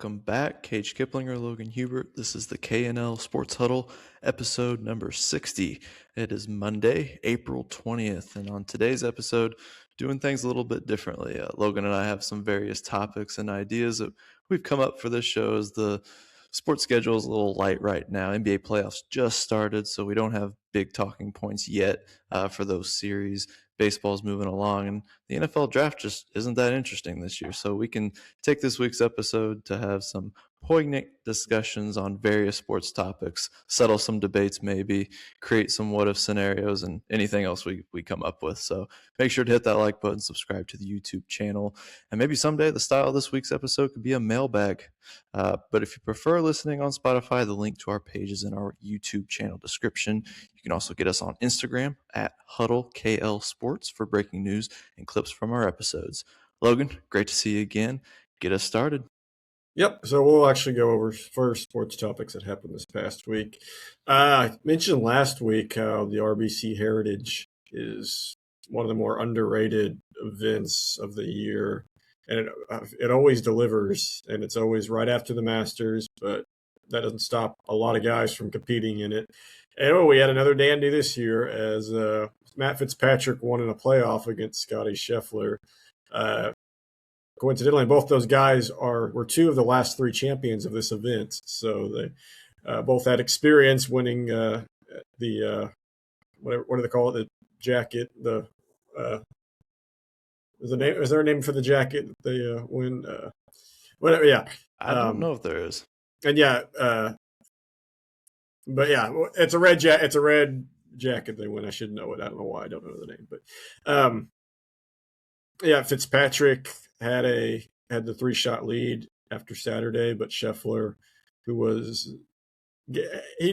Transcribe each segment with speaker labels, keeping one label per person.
Speaker 1: welcome back. Cage Kiplinger, Logan Hubert. This is the KNL Sports Huddle, episode number 60. It is Monday, April 20th, and on today's episode, doing things a little bit differently. Logan and I have some various topics and ideas that we've come up for this show as the sports schedule is a little light right now. NBA playoffs just started, so we don't have big talking points yet for those series. Baseball's moving along, and the NFL draft just isn't that interesting this year. So we can take this week's episode to have some poignant discussions on various sports topics, settle some debates maybe, create some what-if scenarios, and anything else we come up with. So make sure to hit that like button, subscribe to the YouTube channel, and maybe someday the style of this week's episode could be a mailbag. But if you prefer listening on Spotify, the link to our page is in our YouTube channel description. You can also get us on Instagram at HuddleKL Sports for breaking news and clips from our episodes. Logan, great to see you again. Get us started.
Speaker 2: Yep. So we'll actually go over first sports topics that happened this past week. I mentioned last week how the RBC Heritage is one of the more underrated events of the year. And it always delivers, and it's always right after the Masters, but that doesn't stop a lot of guys from competing in it. And we had another dandy this year as Matt Fitzpatrick won in a playoff against Scotty Scheffler. Coincidentally, both those guys were two of the last three champions of this event, so they both had experience winning the what do they call it? The jacket. Is there a name for the jacket that they win? Whatever. Yeah,
Speaker 1: I don't know if there is.
Speaker 2: And yeah, but yeah, it's a red jacket. It's a red jacket they win. I should know it. I don't know why I don't know the name, but yeah, Fitzpatrick had the 3-shot lead after Saturday, but Scheffler, he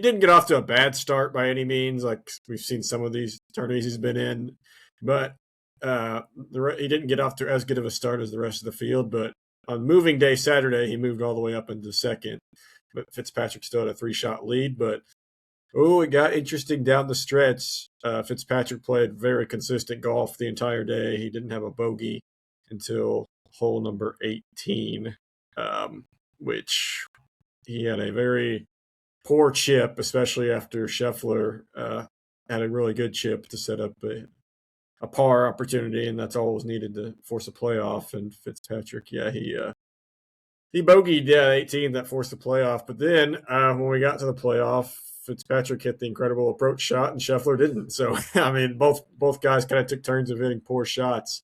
Speaker 2: didn't get off to a bad start by any means, like we've seen some of these tourneys he's been in, but he didn't get off to as good of a start as the rest of the field. But on moving day Saturday, he moved all the way up into second, but Fitzpatrick still had a 3-shot lead. But it got interesting down the stretch. Fitzpatrick played very consistent golf the entire day. He didn't have a bogey until hole number 18, which he had a very poor chip, especially after Scheffler had a really good chip to set up a par opportunity, and that's all was needed to force a playoff. And Fitzpatrick, he bogeyed 18 that forced the playoff. But then when we got to the playoff, Fitzpatrick hit the incredible approach shot, and Scheffler didn't. So, I mean, both guys kind of took turns of hitting poor shots.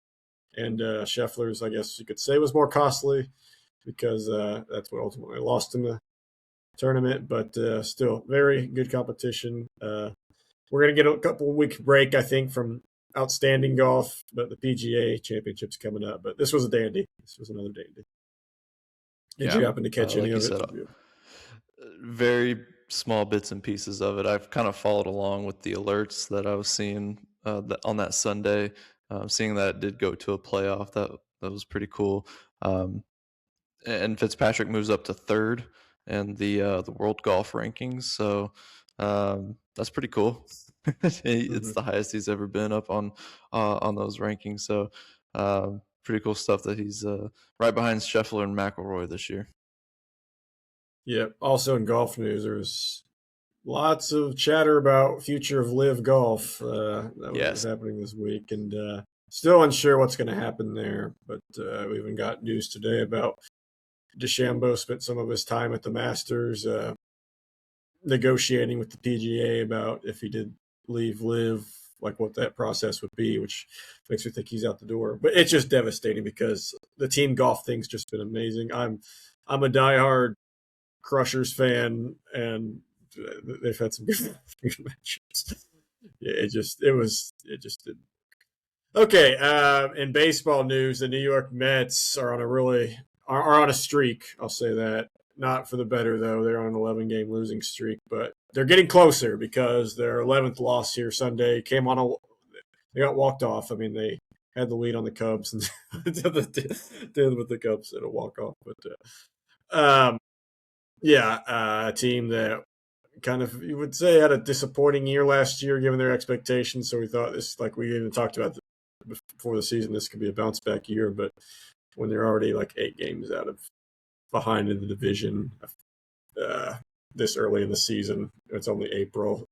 Speaker 2: And Scheffler's, I guess you could say, was more costly because that's what ultimately lost him the tournament. But still, very good competition. We're going to get a couple week break, I think, from outstanding golf, but the PGA Championship's coming up. But this was a dandy. This was another dandy. Did you happen to catch any of it?
Speaker 1: Very small bits and pieces of it. I've kind of followed along with the alerts that I was seeing on that Sunday. Seeing that it did go to a playoff, that was pretty cool. And Fitzpatrick moves up to third in the World Golf Rankings, so that's pretty cool. It's the highest he's ever been up on those rankings. So pretty cool stuff that he's right behind Scheffler and McIlroy this year.
Speaker 2: Yeah. Also in golf news, there's lots of chatter about future of live golf that was happening this week, and still unsure what's going to happen there. But we even got news today about DeChambeau spent some of his time at the Masters negotiating with the PGA about if he did leave live, like what that process would be, which makes me think he's out the door. But it's just devastating because the team golf thing's just been amazing. I'm a diehard Crushers fan, and they've had some good matches. Yeah, it just didn't. Okay, in baseball news, the New York Mets are on a streak. I'll say that. Not for the better though. They're on an 11-game losing streak, but they're getting closer because their 11th loss here Sunday they got walked off. I mean, they had the lead on the Cubs and did with the Cubs at a walk off, but a team that kind of, you would say, had a disappointing year last year given their expectations. So we thought this, like we even talked about before the season, this could be a bounce back year. But when they're already like 8 games out of behind in the division this early in the season. It's only April.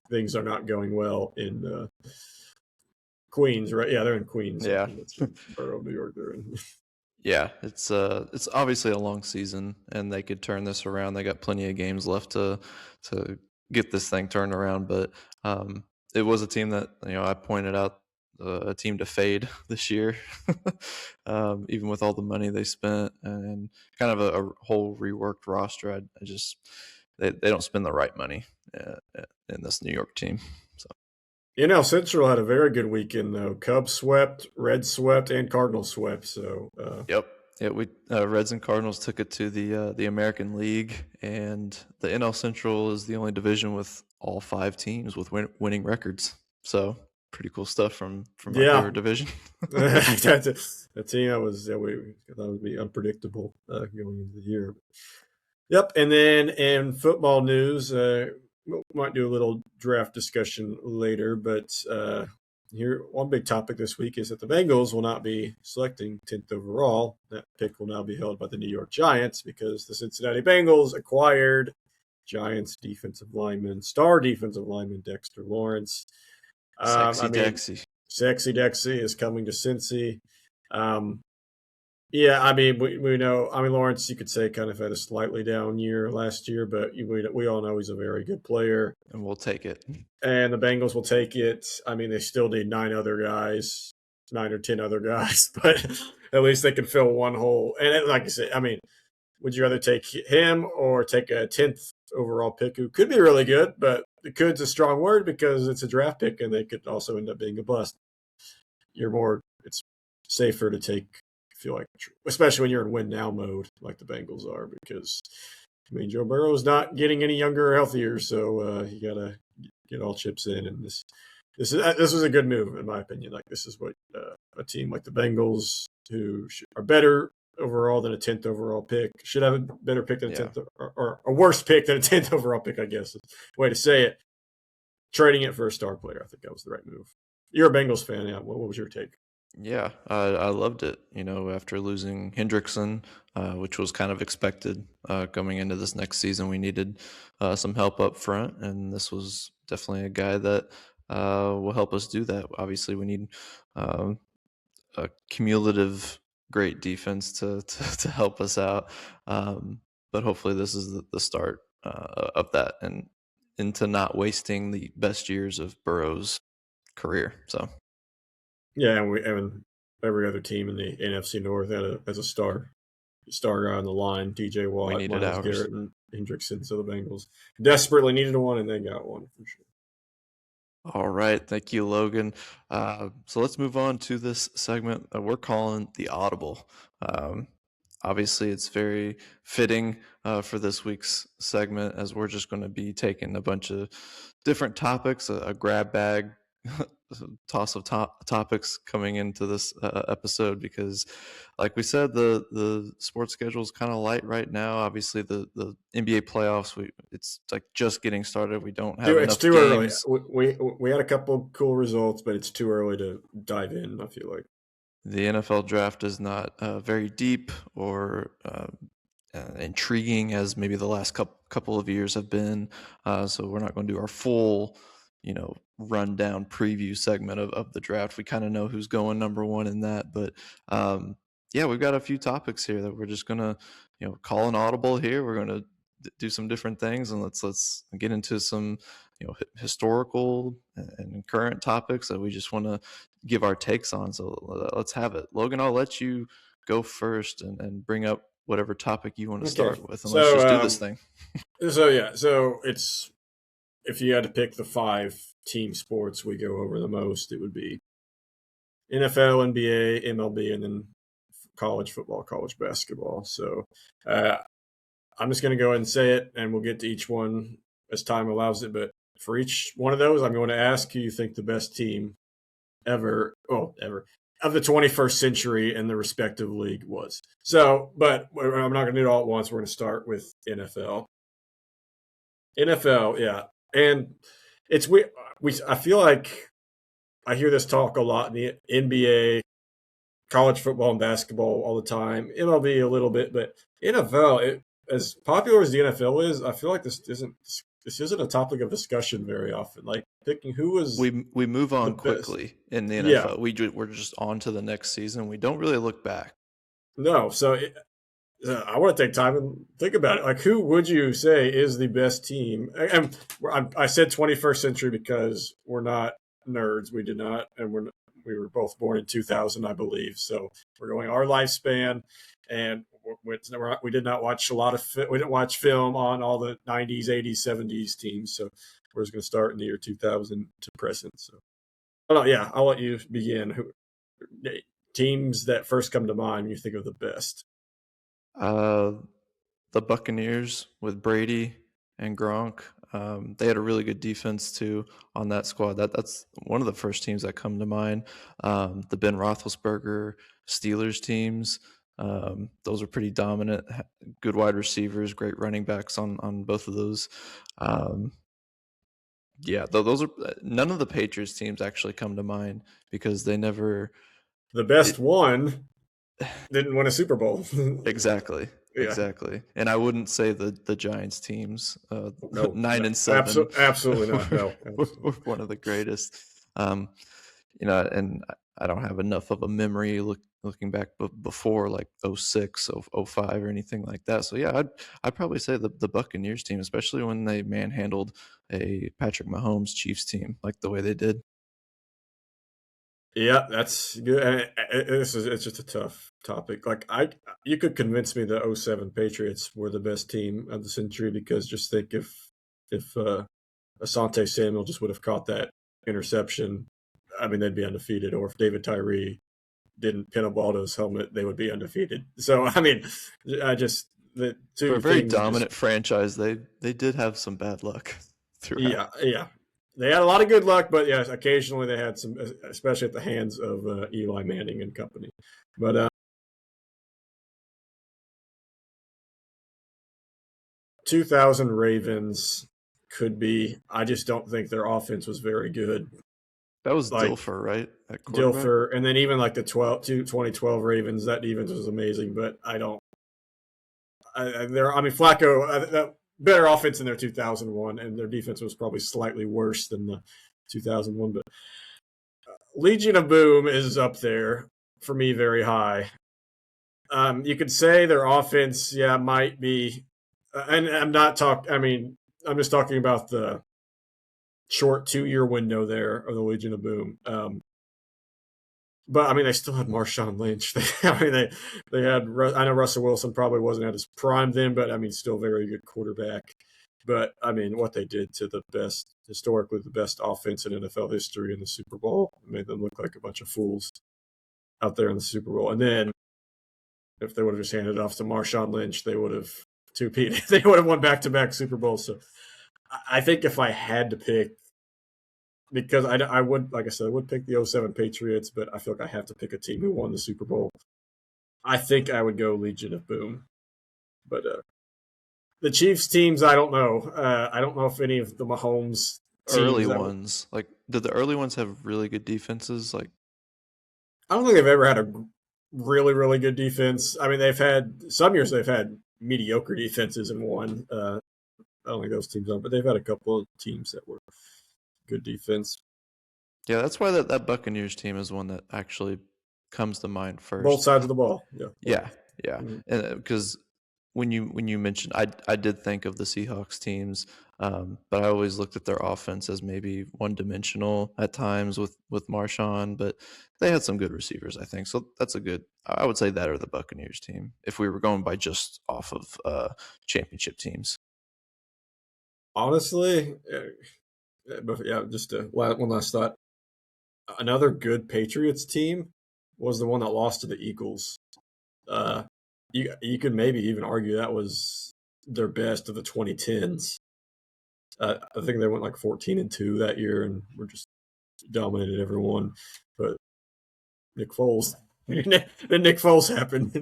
Speaker 2: Things are not going well in Queens, right? Yeah, they're in Queens.
Speaker 1: Yeah.
Speaker 2: That's what borough, New York, they're in.
Speaker 1: Yeah, it's obviously a long season, and they could turn this around. They got plenty of games left to get this thing turned around. But it was a team that I pointed out a team to fade this year, even with all the money they spent and kind of a whole reworked roster. I just they don't spend the right money in this New York team. So.
Speaker 2: NL Central had a very good weekend, though. Cubs swept, Reds swept, and Cardinals swept. So,
Speaker 1: Yep. Yeah, we Reds and Cardinals took it to the American League, and the NL Central is the only division with all 5 teams with winning records. So pretty cool stuff from our favorite division.
Speaker 2: That team we thought would be unpredictable going into the year. Yep, and then in football news, we might do a little draft discussion later, but here one big topic this week is that the Bengals will not be selecting 10th overall. That pick will now be held by the New York Giants because the Cincinnati Bengals acquired Giants star defensive lineman Dexter Lawrence.
Speaker 1: Sexy Dexy.
Speaker 2: Sexy Dexy is coming to Cincy. Yeah, I mean, we know. I mean, Lawrence, you could say, kind of had a slightly down year last year, but we all know he's a very good player,
Speaker 1: and we'll take it.
Speaker 2: And the Bengals will take it. I mean, they still need 9 or 10 other guys, but at least they can fill one hole. And like I said, I mean, would you rather take him or take a 10th overall pick, who could be really good, but the "could's" a strong word because it's a draft pick, and they could also end up being a bust. It's safer to take. Feel like, especially when you're in win now mode like the Bengals are, because I mean Joe Burrow is not getting any younger or healthier, so you gotta get all chips in. And this was a good move in my opinion. Like, this is what a team like the Bengals, who are better overall than a 10th overall pick, should have a better pick than a 10th or a worse pick than a 10th overall pick, I guess is the way to say it. Trading it for a star player, I think that was the right move. You're a Bengals fan, yeah? What was your take?
Speaker 1: Yeah, I loved it. After losing Hendrickson, which was kind of expected coming into this next season, we needed some help up front, and this was definitely a guy that will help us do that. Obviously, we need a cumulative great defense to help us out, but hopefully this is the start of that, and into not wasting the best years of Burrow's career. So.
Speaker 2: Yeah, and every other team in the NFC North has a star guy on the line. TJ Watt, Myles Garrett, and Hendrickson. So the Bengals desperately needed one, and they got one for sure.
Speaker 1: All right, thank you, Logan. So let's move on to this segment we're calling the Audible. Obviously, it's very fitting for this week's segment, as we're just going to be taking a bunch of different topics, a grab bag toss of topics coming into this episode, because like we said, the sports schedule is kind of light right now. Obviously the NBA playoffs, it's like just getting started. We don't have enough games.
Speaker 2: Early. We had a couple cool results, but it's too early to dive in, I feel like.
Speaker 1: The NFL draft is not very deep or intriguing as maybe the last couple of years have been, so we're not going to do our full rundown preview segment of the draft. We kind of know who's going number one in that, but we've got a few topics here that we're just gonna call an audible here. We're gonna do some different things, and let's get into some historical and current topics that we just want to give our takes on. So let's have it. Logan, I'll let you go first and bring up whatever topic you want to start with, and let's just do this thing.
Speaker 2: So it's, if you had to pick the 5 team sports we go over the most, it would be NFL, NBA, MLB, and then college football, college basketball. So I'm just going to go ahead and say it, and we'll get to each one as time allows it. But for each one of those, I'm going to ask who you think the best team ever of the 21st century in the respective league was. So, but I'm not going to do it all at once. We're going to start with NFL. NFL, yeah. And it's I feel like I hear this talk a lot in the NBA college football and basketball all the time, MLB a little bit, but NFL, as popular as the NFL is, I feel like this isn't a topic of discussion very often. Like picking who was
Speaker 1: We move
Speaker 2: the
Speaker 1: on
Speaker 2: best.
Speaker 1: quickly in the
Speaker 2: Yeah,
Speaker 1: NFL. We're just on to the next season. We don't really look back.
Speaker 2: no. So I want to take time and think about it. Like, who would you say is the best team? And I said 21st century because we're not nerds. We did not, and we were both born in 2000, I believe. So we're going our lifespan, and we did not watch a lot of. We didn't watch film on all the 90s, 80s, 70s teams. So we're just going to start in the year 2000 to present. So, oh yeah, I'll let you begin. Who teams that first come to mind when you think of the best?
Speaker 1: Uh, the Buccaneers with Brady and Gronk. They had a really good defense too on that squad. That's one of the first teams that come to mind. The Ben Roethlisberger Steelers teams. Those are pretty dominant. Good wide receivers, great running backs on both of those. Yeah, those are none of the Patriots teams actually come to mind because they never.
Speaker 2: The best
Speaker 1: It,
Speaker 2: one didn't win a Super Bowl.
Speaker 1: exactly,
Speaker 2: Yeah.
Speaker 1: exactly, and I wouldn't say the Giants teams,
Speaker 2: No,
Speaker 1: 9-7,
Speaker 2: absolutely not. No,
Speaker 1: were
Speaker 2: absolutely.
Speaker 1: one of the greatest. Um, and I don't have enough of a memory looking back before like '06, '05 or anything like that. So yeah, I'd probably say the Buccaneers team, especially when they manhandled a Patrick Mahomes Chiefs team like the way they did.
Speaker 2: Yeah, that's good. And it's just a tough topic. Like you could convince me the '07 Patriots were the best team of the century because just think if Asante Samuel just would have caught that interception, I mean they'd be undefeated. Or if David Tyree didn't pin a ball to his helmet, they would be undefeated. So I mean, I just the
Speaker 1: For a
Speaker 2: two
Speaker 1: very
Speaker 2: things just
Speaker 1: dominant franchise, they did have some bad luck throughout.
Speaker 2: yeah. They had a lot of good luck, but yes, occasionally they had some, especially at the hands of Eli Manning and company. But 2000 Ravens could be. I just don't think their offense was very good.
Speaker 1: That was
Speaker 2: Like
Speaker 1: Dilfer, right, at quarterback?
Speaker 2: Dilfer, and then even like the 2012 Ravens, that defense was amazing. But I don't. I mean, Flacco, better offense in their 2001, and their defense was probably slightly worse than the 2001. But Legion of Boom is up there for me, very high. You could say their offense, yeah, might be, and I'm not talking. I mean, I'm just talking about the short 2 year window there of the Legion of Boom. But I mean, they still had Marshawn Lynch. I mean, they had. I know Russell Wilson probably wasn't at his prime then, but I mean, still very good quarterback. But I mean, what they did to the best, historically the best offense in NFL history in the Super Bowl made them look like a bunch of fools out there in the Super Bowl. And then if they would have just handed it off to Marshawn Lynch, they would have two-peated. They would have won back-to-back Super Bowls. So I think if I had to pick, because I would, like I said, I would pick the '07 Patriots, but I feel like I have to pick a team who won the Super Bowl. I think I would go Legion of Boom. But the Chiefs teams, I don't know. I don't know if any of the Mahomes
Speaker 1: Early
Speaker 2: teams that
Speaker 1: ones, like, did the early ones have really good defenses? Like,
Speaker 2: I don't think they've ever had a really, really good defense. I mean, they've had some years they've had mediocre defenses and won. I don't think those teams are, but they've had a couple of teams that were good defense.
Speaker 1: yeah, that's why that Buccaneers team is one that actually comes to mind
Speaker 2: Both
Speaker 1: first.
Speaker 2: sides of the ball. Yeah.
Speaker 1: Yeah, yeah,
Speaker 2: Mhm.
Speaker 1: and because when you mentioned, I did think of the Seahawks teams, but I always looked at their offense as maybe one dimensional at times with Marshawn, but they had some good receivers, I think. So that's a good. I would say that or the Buccaneers team if we were going by just off of championship teams.
Speaker 2: Honestly, but yeah, just one last thought. Another good Patriots team was the one that lost to the Eagles. Uh, you could maybe even argue that was their best of the 2010s. I think they went like 14-2 that year, and were just dominated everyone. But Nick Foles, then Nick Foles happened,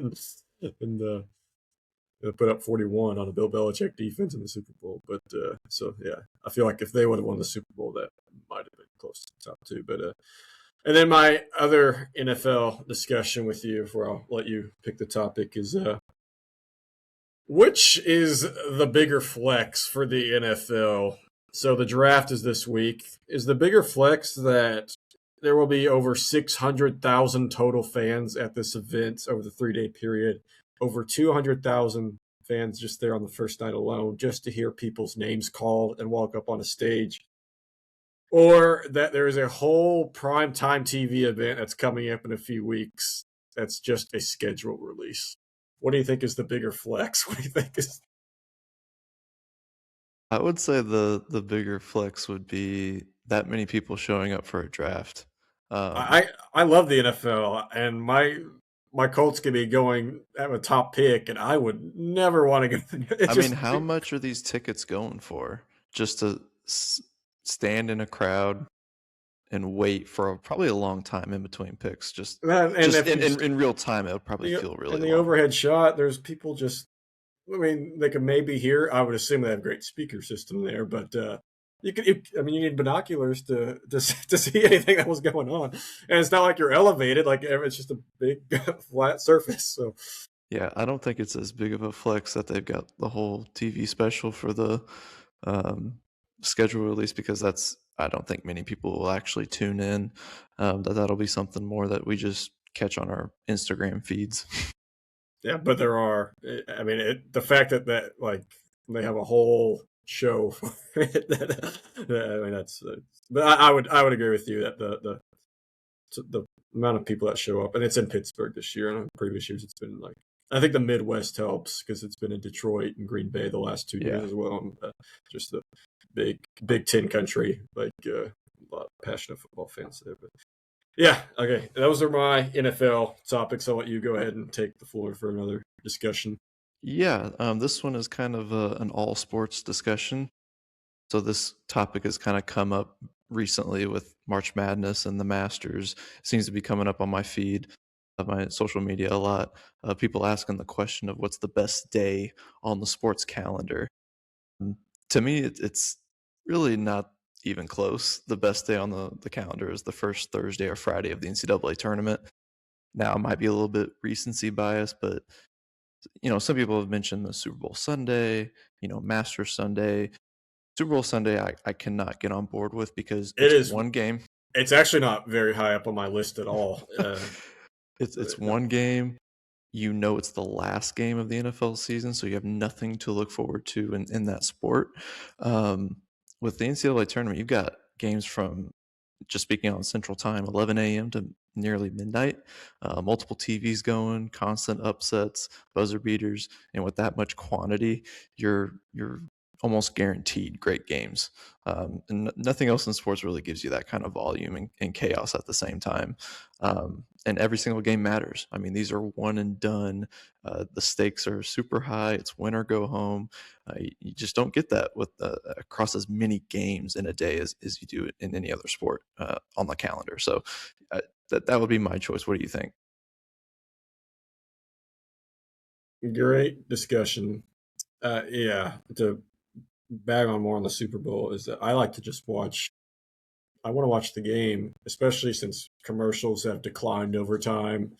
Speaker 2: and put up 41 on a Bill Belichick defense in the Super Bowl. But so yeah, I feel like if they would have won the Super Bowl, that might have been close to the top two. But And then my other NFL discussion with you, before I'll let you pick the topic, is which is the bigger flex for the NFL? So the draft is this week. Is the bigger flex that there will be over 600,000 total fans at this event over the 3-day period, over 200,000 fans just there on the first night alone, just to hear people's names called and walk up on a stage? Or that there is a whole primetime TV event that's coming up in a few weeks that's just a schedule release? What do you think is the bigger flex? What do you think is?
Speaker 1: I would say the bigger flex would be that many people showing up for a draft. Um,
Speaker 2: I love the NFL, and my Colts could be going at a top pick, and I would never want to go. It
Speaker 1: I mean,
Speaker 2: just
Speaker 1: how much are these tickets going for? Just to stand in a crowd and wait for probably a long time in between picks. Just
Speaker 2: that, and
Speaker 1: just
Speaker 2: if
Speaker 1: in,
Speaker 2: you
Speaker 1: in, in real time, it would probably
Speaker 2: the
Speaker 1: feel really
Speaker 2: and the
Speaker 1: long.
Speaker 2: overhead shot, there's people just. I mean, they could maybe hear. I would assume they have a great speaker system there, but I mean, you need binoculars to see anything that was going on, and it's not like you're elevated; like it's just a big flat surface. So
Speaker 1: Yeah, I don't think it's as big of a flex that they've got the whole TV special for the um, schedule release because I don't think many people will actually tune in. That'll be something more that we just catch on our Instagram feeds.
Speaker 2: yeah, but there are. I mean, the fact that like they have a whole show for it. I mean, that's. But I would agree with you that the amount of people that show up, and it's in Pittsburgh this year, and in previous years it's been like. I think the Midwest helps because it's been in Detroit and Green Bay the last 2 years
Speaker 1: Yeah.
Speaker 2: as well. And, just the Big Ten country, like a lot of passionate football fans there. But yeah, okay. Those are my NFL topics. I'll let you go ahead and take the floor for another discussion.
Speaker 1: Yeah, this one is kind of an all sports discussion. So this topic has kind of come up recently with March Madness and the Masters. It seems to be coming up on my feed of my social media a lot. People asking the question of what's the best day on the sports calendar. Mm, To me, it's really not even close. The best day on the calendar is the first Thursday or Friday of the NCAA tournament. Now, it might be a little bit recency bias, but some people have mentioned the Super Bowl Sunday, Masters Sunday. Super Bowl Sunday, I cannot get on board with because
Speaker 2: It
Speaker 1: it's
Speaker 2: is.
Speaker 1: one game.
Speaker 2: It's actually not very high up on my list at all.
Speaker 1: It's
Speaker 2: No.
Speaker 1: one game. It's the last game of the NFL season, so you have nothing to look forward to in that sport. Um, with the NCAA tournament, you've got games from, just speaking on Central Time, 11 a.m. to nearly midnight, multiple TVs going, constant upsets, buzzer beaters, and with that much quantity, you're almost guaranteed great games. And nothing else in sports really gives you that kind of volume and chaos at the same time. And every single game matters. I mean, these are one and done. The stakes are super high. It's win or go home. You just don't get that with across as many games in a day as you do in any other sport on the calendar. So that would be my choice. What do you think?
Speaker 2: Great discussion. Yeah, to bag on more on the Super Bowl is that I like to just watch. I want to watch the game, especially since commercials have declined over time.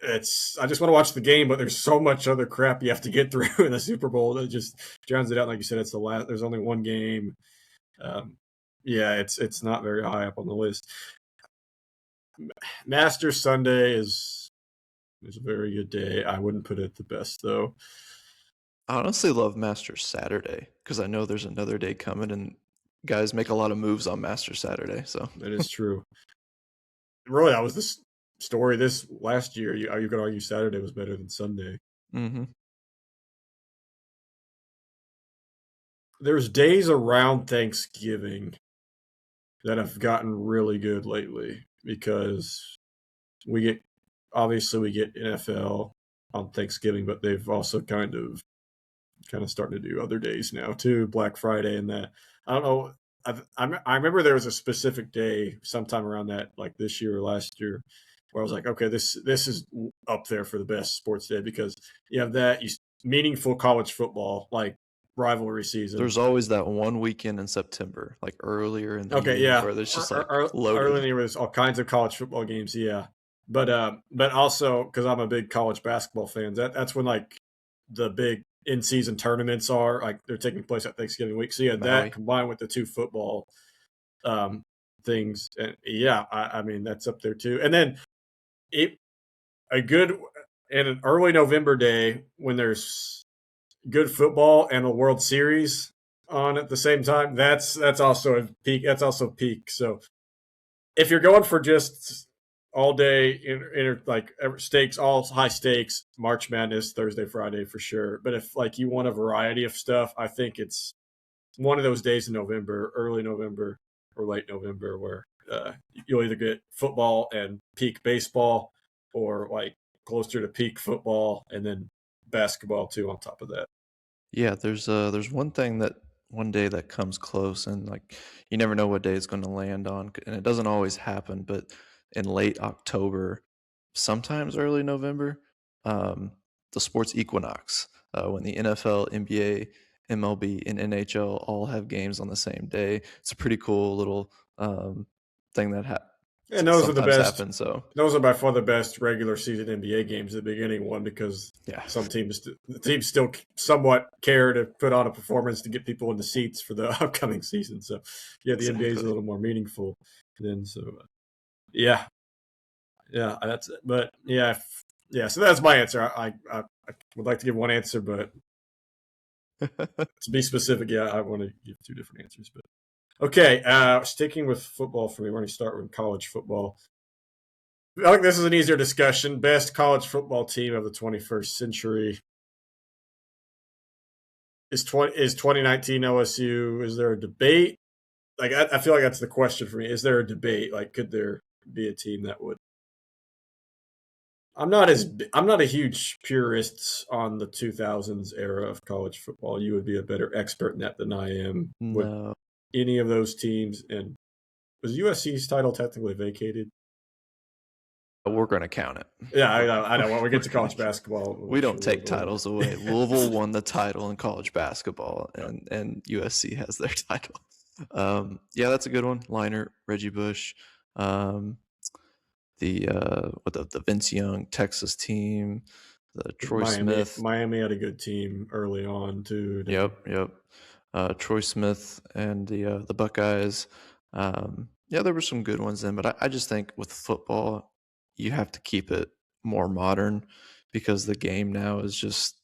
Speaker 2: I just want to watch the game, but there's so much other crap you have to get through in the Super Bowl that just drowns it out. Like you said, it's the last. There's only one game. Um, yeah, it's not very high up on the list. Masters Sunday is a very good day. I wouldn't put it the best though.
Speaker 1: I honestly love Masters Saturday because I know there's another day coming and guys make a lot of moves on Masters Saturday. So
Speaker 2: That is true. Really, that was the story this last year. You could argue Saturday was better than Sunday.
Speaker 1: mm-hmm.
Speaker 2: There's days around Thanksgiving that have gotten really good lately because we get obviously we get NFL on Thanksgiving, but they've also kind of starting to do other days now too, Black Friday and that. I don't know. I remember there was a specific day sometime around that, like this year or last year, where I was like, okay, this is up there for the best sports day because you have that meaningful college football, like rivalry season.
Speaker 1: There's always that one weekend in September, like earlier in the
Speaker 2: Okay,
Speaker 1: year,
Speaker 2: yeah.
Speaker 1: where there's just like
Speaker 2: Early in the
Speaker 1: loaded.
Speaker 2: year was all kinds of college football games, yeah. But also because I'm a big college basketball fan, that's when like the big in season tournaments are like they're taking place at Thanksgiving week. So yeah, that
Speaker 1: Maui.
Speaker 2: combined with the two football um, things, and yeah, I mean that's up there too. And then it a good and an early November day when there's good football and a World Series on at the same time. That's also a peak. That's also peak. So if you're going for just all day like stakes, all high stakes, March Madness, Thursday, Friday for sure. But if like you want a variety of stuff, I think it's one of those days in November, early November or late November, where you'll either get football and peak baseball, or like closer to peak football and then basketball too on top of that.
Speaker 1: Yeah, there's one day that comes close, and like you never know what day it's going to land on, and it doesn't always happen. But in late October, sometimes early November, um, the sports equinox, when the NFL, NBA, MLB, and NHL all have games on the same day. It's a pretty cool little thing that
Speaker 2: And those are the
Speaker 1: sometimes
Speaker 2: best.
Speaker 1: happens. So
Speaker 2: Those are by far the best regular season NBA games at the beginning. One because
Speaker 1: yeah,
Speaker 2: the teams still somewhat care to put on a performance to get people in the seats for the upcoming season. So yeah, the NBA is a
Speaker 1: exactly.
Speaker 2: little more meaningful then. So yeah, yeah, that's it. But yeah, yeah. So that's my answer. I would like to give one answer, but to be specific, yeah, I want to give two different answers. But okay, sticking with football for me, we're going to start with college football. I think this is an easier discussion. Best college football team of the 21st century is 2019 LSU. Is there a debate? Like I feel like that's the question for me. Is there a debate? Like, could there be a team that would? I'm not a huge purist on the 2000s era of college football. You would be a better expert in that than I am. Would
Speaker 1: No,
Speaker 2: any of those teams, and was USC's title technically vacated?
Speaker 1: we're going to count it.
Speaker 2: Yeah, I know. When we
Speaker 1: We're
Speaker 2: get to
Speaker 1: gonna
Speaker 2: college basketball,
Speaker 1: We
Speaker 2: we'll
Speaker 1: don't take
Speaker 2: go over
Speaker 1: titles away. Louisville won the title in college basketball, and USC has their title. Yeah, that's a good one. Liner, Reggie Bush, um, the Vince Young Texas team, the Troy Smith.
Speaker 2: Miami had a good team early on too.
Speaker 1: Yep. Troy Smith and the Buckeyes. Yeah, there were some good ones then, but I just think with football, you have to keep it more modern because the game now is just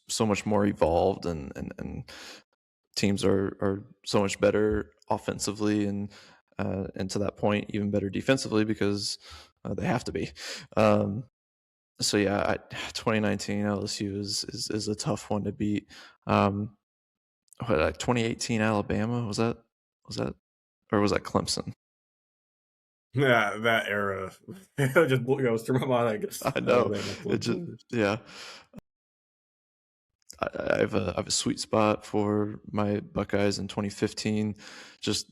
Speaker 1: so much more evolved, and teams are so much better offensively, and to that point even better defensively because they have to be. So yeah, 2019 LSU is a tough one to beat. Like 2018 Alabama, was that or was that Clemson?
Speaker 2: Yeah, that era just goes through my mind. I guess
Speaker 1: I know
Speaker 2: Alabama,
Speaker 1: it just
Speaker 2: Clemson.
Speaker 1: yeah. I have a sweet spot for my Buckeyes in 2015. Just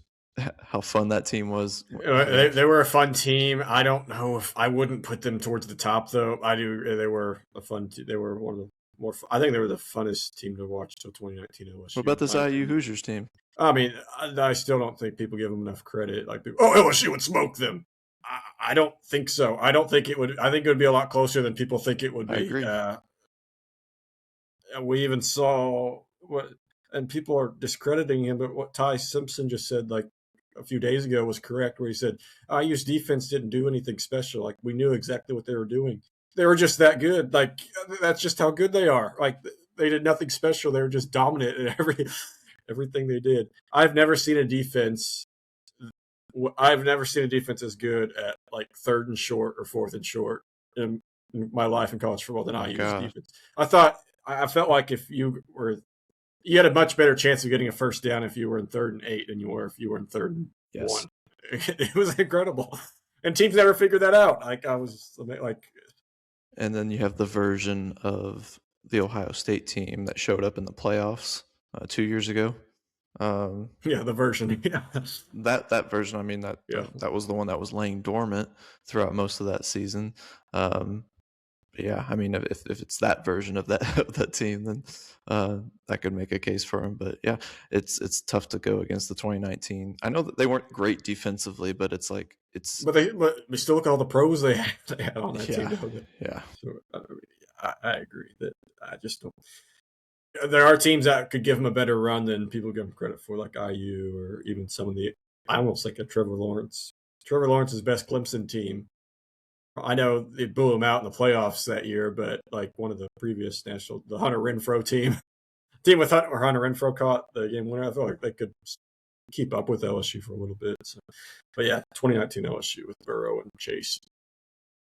Speaker 1: how fun that team was having.
Speaker 2: They were a fun team. I don't know if I wouldn't put them towards the top though. I do. They were a fun. They were one of the more. I think they were the funnest team to watch till 2019
Speaker 1: What
Speaker 2: LSU.
Speaker 1: about
Speaker 2: In
Speaker 1: this
Speaker 2: my
Speaker 1: IU
Speaker 2: opinion.
Speaker 1: Hoosiers team?
Speaker 2: I mean, I still don't think people give them enough credit. Like, oh, LSU would smoke them. I don't think so. I don't think it would. I think it would be a lot closer than people think it would
Speaker 1: I
Speaker 2: be.
Speaker 1: agree.
Speaker 2: We even saw what, and people are discrediting him, but what Ty Simpson just said like a few days ago was correct, where he said IU's defense didn't do anything special. Like we knew exactly what they were doing. They were just that good. Like that's just how good they are. Like they did nothing special. They were just dominant in everything they did. I've never seen a defense. I've never seen a defense as good at like third and short or fourth and short in my life in college football than
Speaker 1: Oh my
Speaker 2: IU's
Speaker 1: God.
Speaker 2: defense. I felt like if you had a much better chance of getting a first down if you were in third and 8 than you were if you were in third and
Speaker 1: Yes.
Speaker 2: 1. It was incredible, and teams never figured that out. Like I was like,
Speaker 1: And then you have the version of the Ohio State team that showed up in the playoffs 2 years ago.
Speaker 2: yeah, the version, yeah,
Speaker 1: That version, I mean
Speaker 2: yeah.
Speaker 1: that was the one that was laying dormant throughout most of that season. yeah, I mean, if it's that version of that of that team, then that could make a case for him. But yeah, it's tough to go against the 2019. I know that they weren't great defensively, but it's like it's
Speaker 2: But we still look at all the pros they had on that team.
Speaker 1: yeah,
Speaker 2: Though.
Speaker 1: yeah.
Speaker 2: So I agree that I just don't. There are teams that could give him a better run than people give him credit for, like IU or even some of the. I almost think of Trevor Lawrence. Trevor Lawrence's best Clemson team. I know they blew him out in the playoffs that year, but like one of the previous the Hunter Renfro team with Hunter Renfro caught the game winner. I feel like they could keep up with LSU for a little bit. So. But yeah, 2019 LSU with Burrow and Chase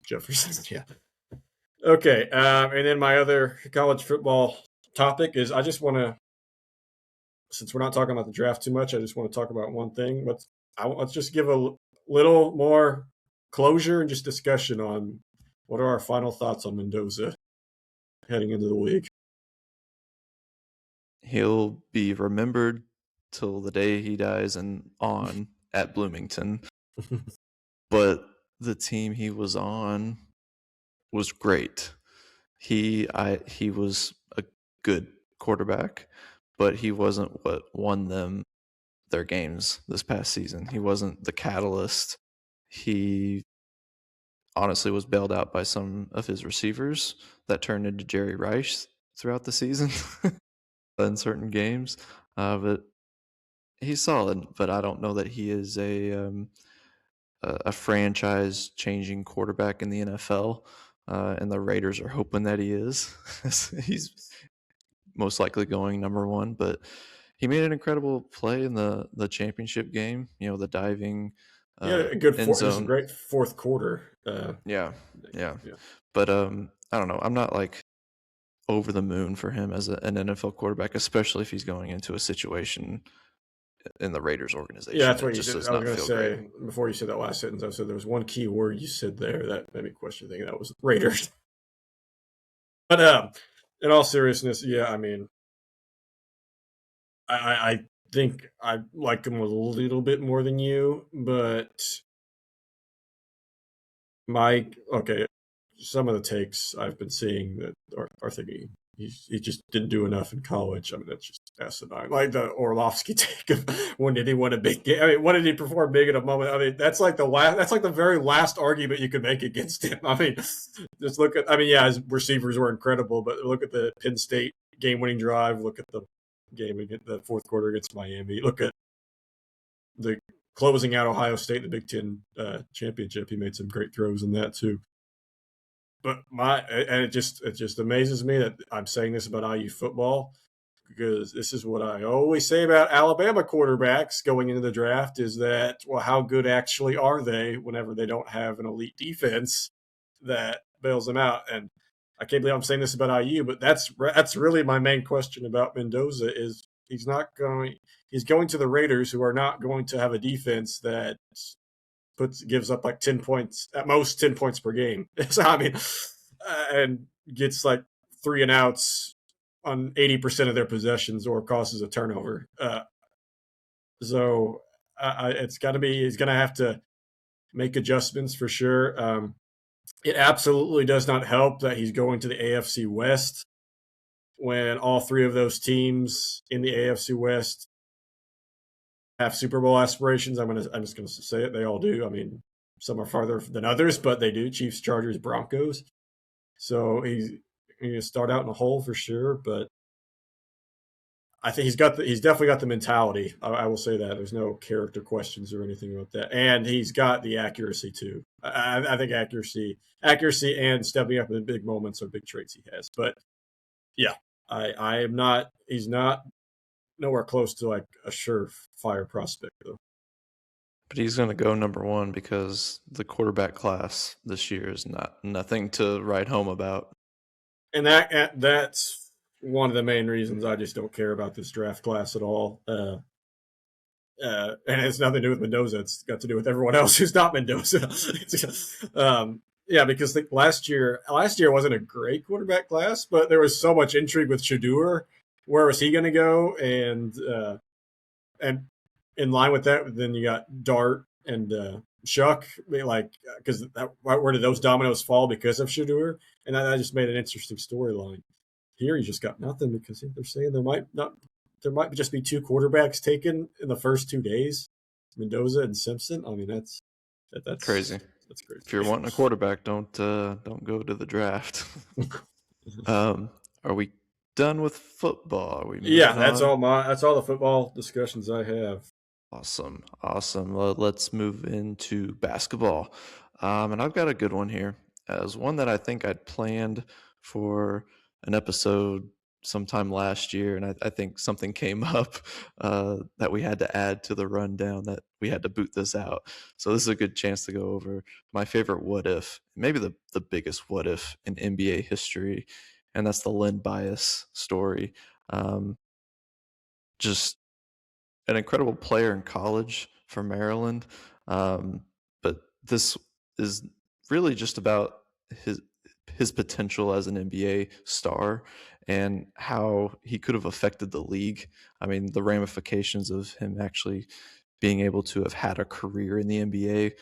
Speaker 2: Jefferson. Yeah. Okay, and then my other college football topic is I just want to, since we're not talking about the draft too much, I just want to talk about one thing. Let's just give a little more closure and just discussion on what are our final thoughts on Mendoza heading into the week.
Speaker 1: He'll be remembered till the day he dies and on at Bloomington. But the team he was on was great. He was a good quarterback, but he wasn't what won them their games this past season. He wasn't the catalyst. He honestly was bailed out by some of his receivers that turned into Jerry Rice throughout the season in certain games. But he's solid, but I don't know that he is a franchise-changing quarterback in the NFL, and the Raiders are hoping that he is. He's most likely going number one, but he made an incredible play in the championship game. You know, the diving
Speaker 2: Yeah, a good
Speaker 1: end
Speaker 2: just a
Speaker 1: zone.
Speaker 2: great fourth quarter.
Speaker 1: Yeah. But I don't know. I'm not like over the moon for him as an NFL quarterback, especially if he's going into a situation in the Raiders organization.
Speaker 2: Yeah, that's what
Speaker 1: it
Speaker 2: you
Speaker 1: just
Speaker 2: said.
Speaker 1: does
Speaker 2: I was
Speaker 1: not
Speaker 2: going to
Speaker 1: feel
Speaker 2: say
Speaker 1: great.
Speaker 2: before you said that last sentence. I said there was one key word you said there that made me question thinking that was Raiders. But in all seriousness, yeah, I mean, I think I like him a little bit more than you, but okay, some of the takes I've been seeing that are thinking he just didn't do enough in college. I mean, that's just asinine. Like the Orlovsky take of when did he win a big game? I mean, when did he perform big in a moment? I mean, that's like the very last argument you could make against him. I mean, just look at. I mean, yeah, his receivers were incredible, but look at the Penn State game-winning drive. Look at the game against the fourth quarter against Miami. Look at the closing out Ohio State in the Big Ten championship. He made some great throws in that too. But it just amazes me that I'm saying this about IU football, because this is what I always say about Alabama quarterbacks going into the draft is that, well, how good actually are they whenever they don't have an elite defense that bails them out? And I can't believe I'm saying this about IU, but that's really my main question about Mendoza is he's going to the Raiders, who are not going to have a defense that gives up like 10 points, at most 10 points per game. So, I mean, and gets like 3-and-outs on 80% of their possessions or causes a turnover. So it's got to be, he's going to have to make adjustments for sure. It absolutely does not help that he's going to the AFC West when all three of those teams in the AFC West have Super Bowl aspirations. I'm just gonna say it. They all do. I mean, some are farther than others, but they do. Chiefs, Chargers, Broncos. So he's going to start out in a hole for sure. But I think he's definitely got the mentality. I will say that there's no character questions or anything about that, and he's got the accuracy too. I think accuracy, and stepping up in big moments are big traits he has. But yeah, I am not. He's not nowhere close to like a surefire prospect though.
Speaker 1: But he's going to go number one because the quarterback class this year is nothing to write home about.
Speaker 2: And that's one of the main reasons I just don't care about this draft class at all. And it's nothing to do with Mendoza. It's got to do with everyone else who's not Mendoza. Yeah, because last year wasn't a great quarterback class, but there was so much intrigue with Shedeur. Where was he going to go? And in line with that, then you got Dart and Shuck, because where did those dominoes fall because of Shador? And that just made an interesting storyline. Here, you just got nothing because they're saying there might just be two quarterbacks taken in the first 2 days, Mendoza and Simpson. I mean, that's
Speaker 1: Crazy.
Speaker 2: crazy.
Speaker 1: If you're wanting a quarterback, don't go to the draft. Are we done with football? Are we moving on?
Speaker 2: That's all the football discussions I have.
Speaker 1: Awesome. Let's move into basketball. And I've got a good one here. As one that I think I'd planned for an episode sometime last year, and I think something came up that we had to add to the rundown that we had to boot this out. So this is a good chance to go over my favorite what if, maybe the biggest what if in NBA history, and that's the Len Bias story. Just an incredible player in college for Maryland, but this is really just about his potential as an NBA star and how he could have affected the league. I mean, the ramifications of him actually being able to have had a career in the NBA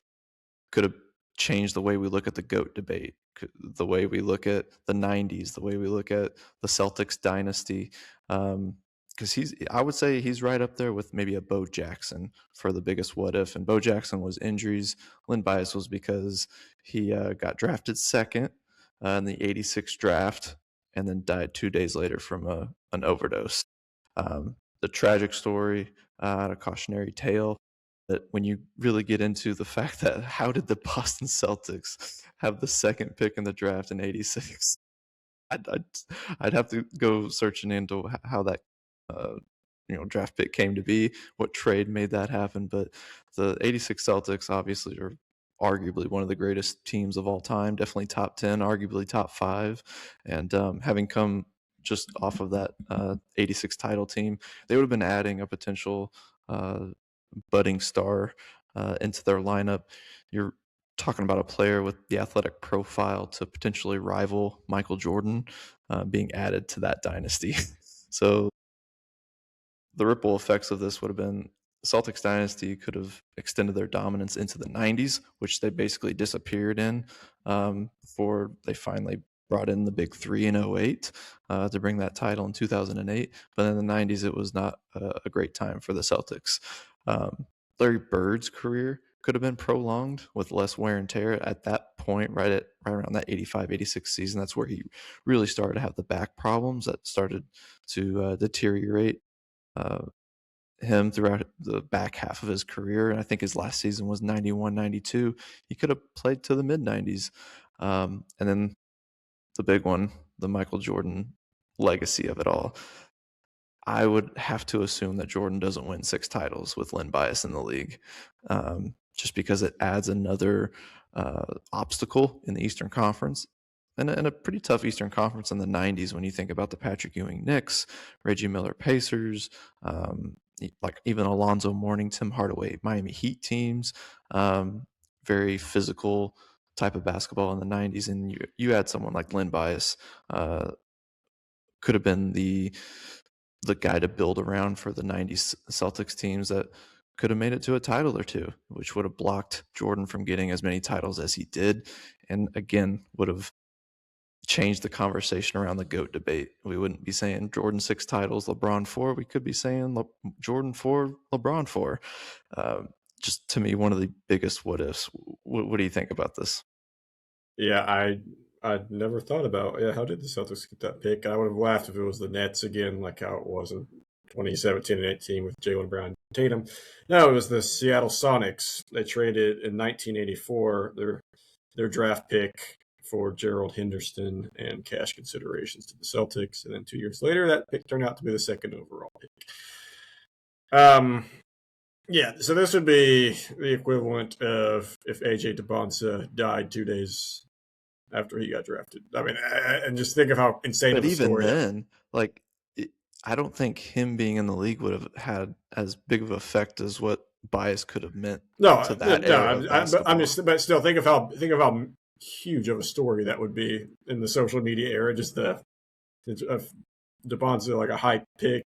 Speaker 1: could have changed the way we look at the GOAT debate, the way we look at the 90s, the way we look at the Celtics dynasty. Because I would say he's right up there with maybe a Bo Jackson for the biggest what if. And Bo Jackson was injuries. Len Bias was because he got drafted second in the 86 draft and then died 2 days later from an overdose. The tragic story, a cautionary tale, that when you really get into the fact that how did the Boston Celtics have the second pick in the draft in 86? I'd have to go searching into how that uh, draft pick came to be, what trade made that happen. But the 86 Celtics obviously are arguably one of the greatest teams of all time, definitely top 10, arguably top 5. And having come just off of that 86 title team, they would have been adding a potential budding star into their lineup. You're talking about a player with the athletic profile to potentially rival Michael Jordan being added to that dynasty. So the ripple effects of this would have been the Celtics dynasty could have extended their dominance into the 90s, which they basically disappeared in before they finally brought in the big three in 08 to bring that title in 2008. But in the 90s, it was not a great time for the Celtics. Larry Bird's career could have been prolonged with less wear and tear at that point, right around that 85-86 season. That's where he really started to have the back problems that started to deteriorate him throughout the back half of his career. And I think his last season was 91-92. He could have played to the mid-90s. And then the big one, the Michael Jordan legacy of it all. I would have to assume that Jordan doesn't win 6 titles with Len Bias in the league, just because it adds another obstacle in the Eastern Conference. And a pretty tough Eastern Conference in the 90s when you think about the Patrick Ewing Knicks, Reggie Miller Pacers, like even Alonzo Mourning, Tim Hardaway, Miami Heat teams, very physical type of basketball in the 90s. And you add someone like Len Bias, could have been the guy to build around for the 90s Celtics teams that could have made it to a title or two, which would have blocked Jordan from getting as many titles as he did. And again, would have changed the conversation around the GOAT debate. We wouldn't be saying Jordan 6 titles, LeBron 4. We could be saying Jordan 4, LeBron 4. Just to me, one of the biggest what ifs. What do you think about this?
Speaker 2: Yeah, I'd never thought about, how did the Celtics get that pick? I would have laughed if it was the Nets again, like how it was in 2017 and 18 with Jaylen Brown and Tatum. No, it was the Seattle Sonics. They traded in 1984 their draft pick for Gerald Henderson and cash considerations to the Celtics. And then 2 years later, that pick turned out to be the second overall pick. Yeah, so this would be the equivalent of if AJ DeBonsa died 2 days after he got drafted. I mean, and just think of how insane
Speaker 1: But
Speaker 2: of a
Speaker 1: even
Speaker 2: story.
Speaker 1: then, like, I don't think him being in the league would have had as big of an effect as what Bias could have meant to that era of basketball.
Speaker 2: But still, think of how huge of a story that would be in the social media era. Just of DeBonza, like a high pick,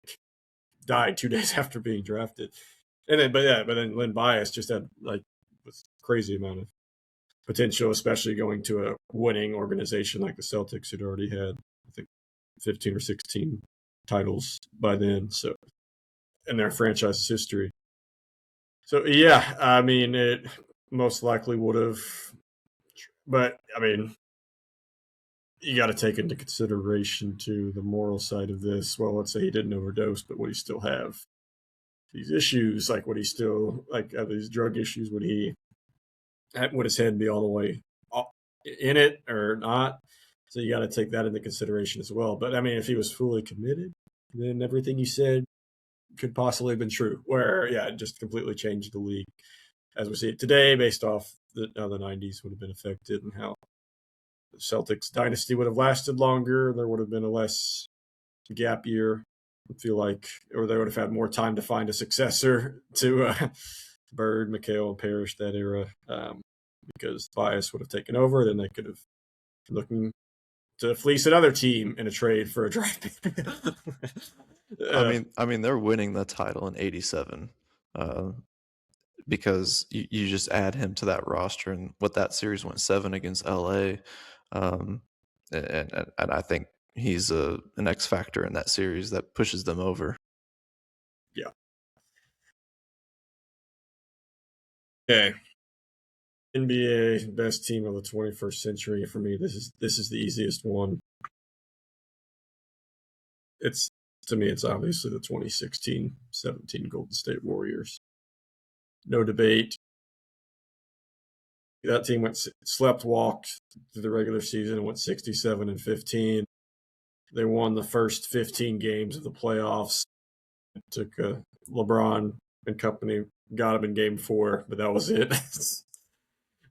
Speaker 2: died 2 days after being drafted, and then but then Len Bias just had was crazy amount of potential, especially going to a winning organization like the Celtics, who'd already had, I think, 15 or 16 titles by then. So, in their franchise's history. So, yeah, I mean, it most likely would have, but I mean, you got to take into consideration too the moral side of this. Well, let's say he didn't overdose, but would he still have these issues? Like, would he still have these drug issues? Would his head be all the way in it or not? So you got to take that into consideration as well. But I mean, if he was fully committed, then everything you said could possibly have been true. Where it just completely changed the league as we see it today, based off how the '90s would have been affected and how the Celtics dynasty would have lasted longer. There would have been a less gap year. I feel like, or they would have had more time to find a successor to Bird, McHale, and Parrish that era, because Bias would have taken over. Then they could have been looking to fleece another team in a trade for a draft pick.
Speaker 1: I mean, they're winning the title in '87 because you just add him to that roster, and what that series went 7 against LA, and I think he's an X factor in that series that pushes them over.
Speaker 2: Yeah. Okay. NBA best team of the 21st century for me. This is the easiest one. To me, it's obviously the 2016-17 Golden State Warriors. No debate. That team walked through the regular season and went 67-15. They won the first 15 games of the playoffs. It took LeBron and company, got them in game 4, but that was it.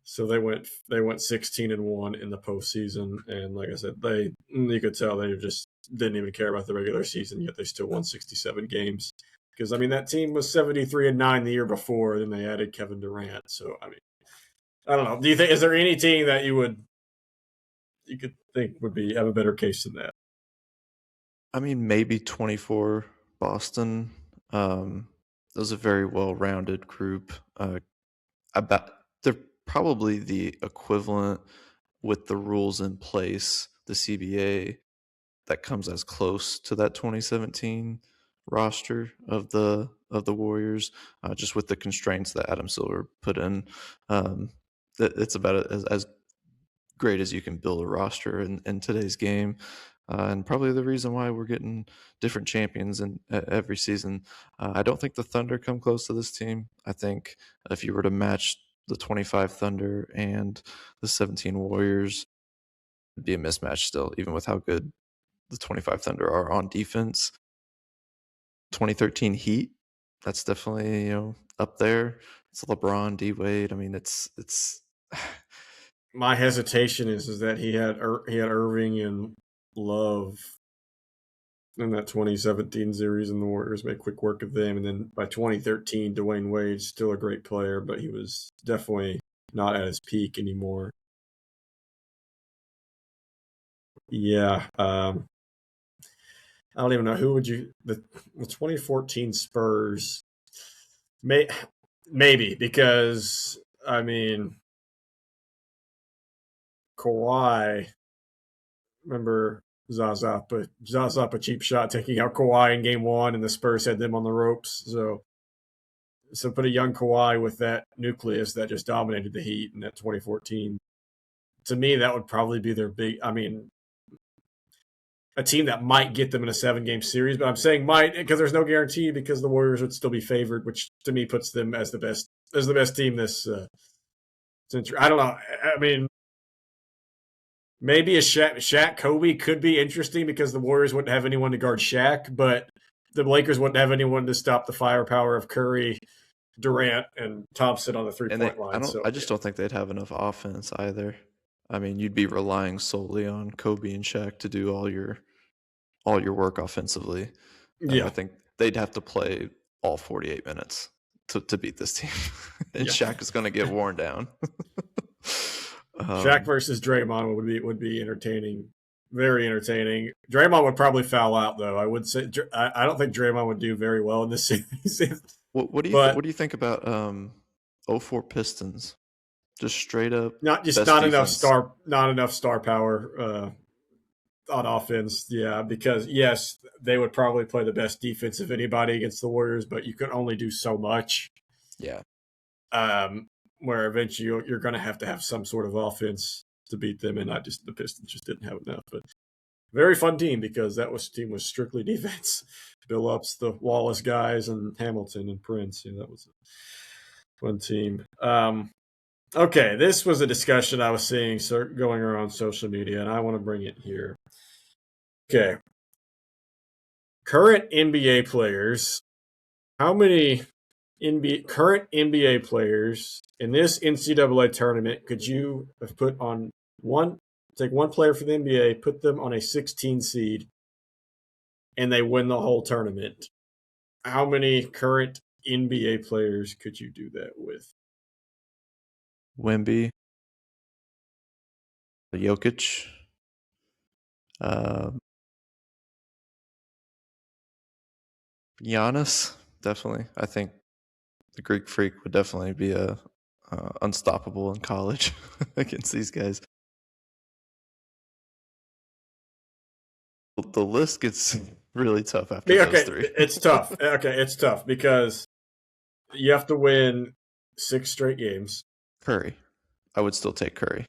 Speaker 2: So they went 16-1 in the postseason, and like I said, you could tell they just didn't even care about the regular season, yet they still won 67 games. Because I mean, that team was 73-9 the year before, then they added Kevin Durant. So I mean, I don't know. Is there any team that you could think would have a better case than that?
Speaker 1: I mean, maybe 24 Boston. That was a very well-rounded group. They're probably the equivalent with the rules in place, the CBA, that comes as close to that 2017 roster of the Warriors, just with the constraints that Adam Silver put in. It's about as great as you can build a roster in today's game. And probably the reason why we're getting different champions in every season. I don't think the Thunder come close to this team. I think if you were to match the 25 Thunder and the 17 Warriors, it'd be a mismatch still, even with how good the 25 Thunder are on defense. 2013 Heat, that's definitely up there. It's LeBron, D Wade. I mean, it's.
Speaker 2: My hesitation is that he had Irving and Love in that 2017 series, and the Warriors made quick work of them. And then by 2013, Dwayne Wade's still a great player, but he was definitely not at his peak anymore. Yeah. I don't even know who would the 2014 Spurs. Maybe because I mean, Kawhi. Remember Zaza a cheap shot taking out Kawhi in game 1, and the Spurs had them on the ropes. So put a young Kawhi with that nucleus that just dominated the Heat in that 2014. To me, that would probably be their big. I mean, a team that might get them in a 7-game series, but I'm saying might because there's no guarantee, because the Warriors would still be favored, which to me puts them as the best team this century. I don't know. I mean, maybe a Shaq Kobe could be interesting because the Warriors wouldn't have anyone to guard Shaq, but the Lakers wouldn't have anyone to stop the firepower of Curry, Durant, and Thompson on the 3-point line.
Speaker 1: I just don't think they'd have enough offense either. I mean, you'd be relying solely on Kobe and Shaq to do all your work offensively.
Speaker 2: Yeah.
Speaker 1: I think they'd have to play all 48 minutes to beat this team, and Shaq is going to get worn down.
Speaker 2: Shaq versus Draymond would be entertaining, very entertaining. Draymond would probably foul out, though. I would say I don't think Draymond would do very well in this series.
Speaker 1: What do you think about 04 Pistons? Just straight up
Speaker 2: not
Speaker 1: best
Speaker 2: enough
Speaker 1: defense.
Speaker 2: star power on offense. Yeah, because yes, they would probably play the best defense of anybody against the Warriors, but you can only do so much.
Speaker 1: Yeah.
Speaker 2: Where eventually you're going to have some sort of offense to beat them, and not just the Pistons just didn't have enough. But very fun team because team was strictly defense. Bill Ups, the Wallace guys, and Hamilton and Prince. Yeah, that was a fun team. Okay, this was a discussion I was seeing going around social media, and I want to bring it here. Okay. Current NBA players. How many current NBA players in this NCAA tournament could you have put on take one player for the NBA, put them on a 16 seed, and they win the whole tournament? How many current NBA players could you do that with?
Speaker 1: Wemby, Jokic, Giannis, definitely. I think the Greek Freak would definitely be unstoppable in college against these guys. The list gets really tough after those three.
Speaker 2: It's tough. Okay, it's tough because you have to win 6 straight games.
Speaker 1: Curry. I would still take Curry.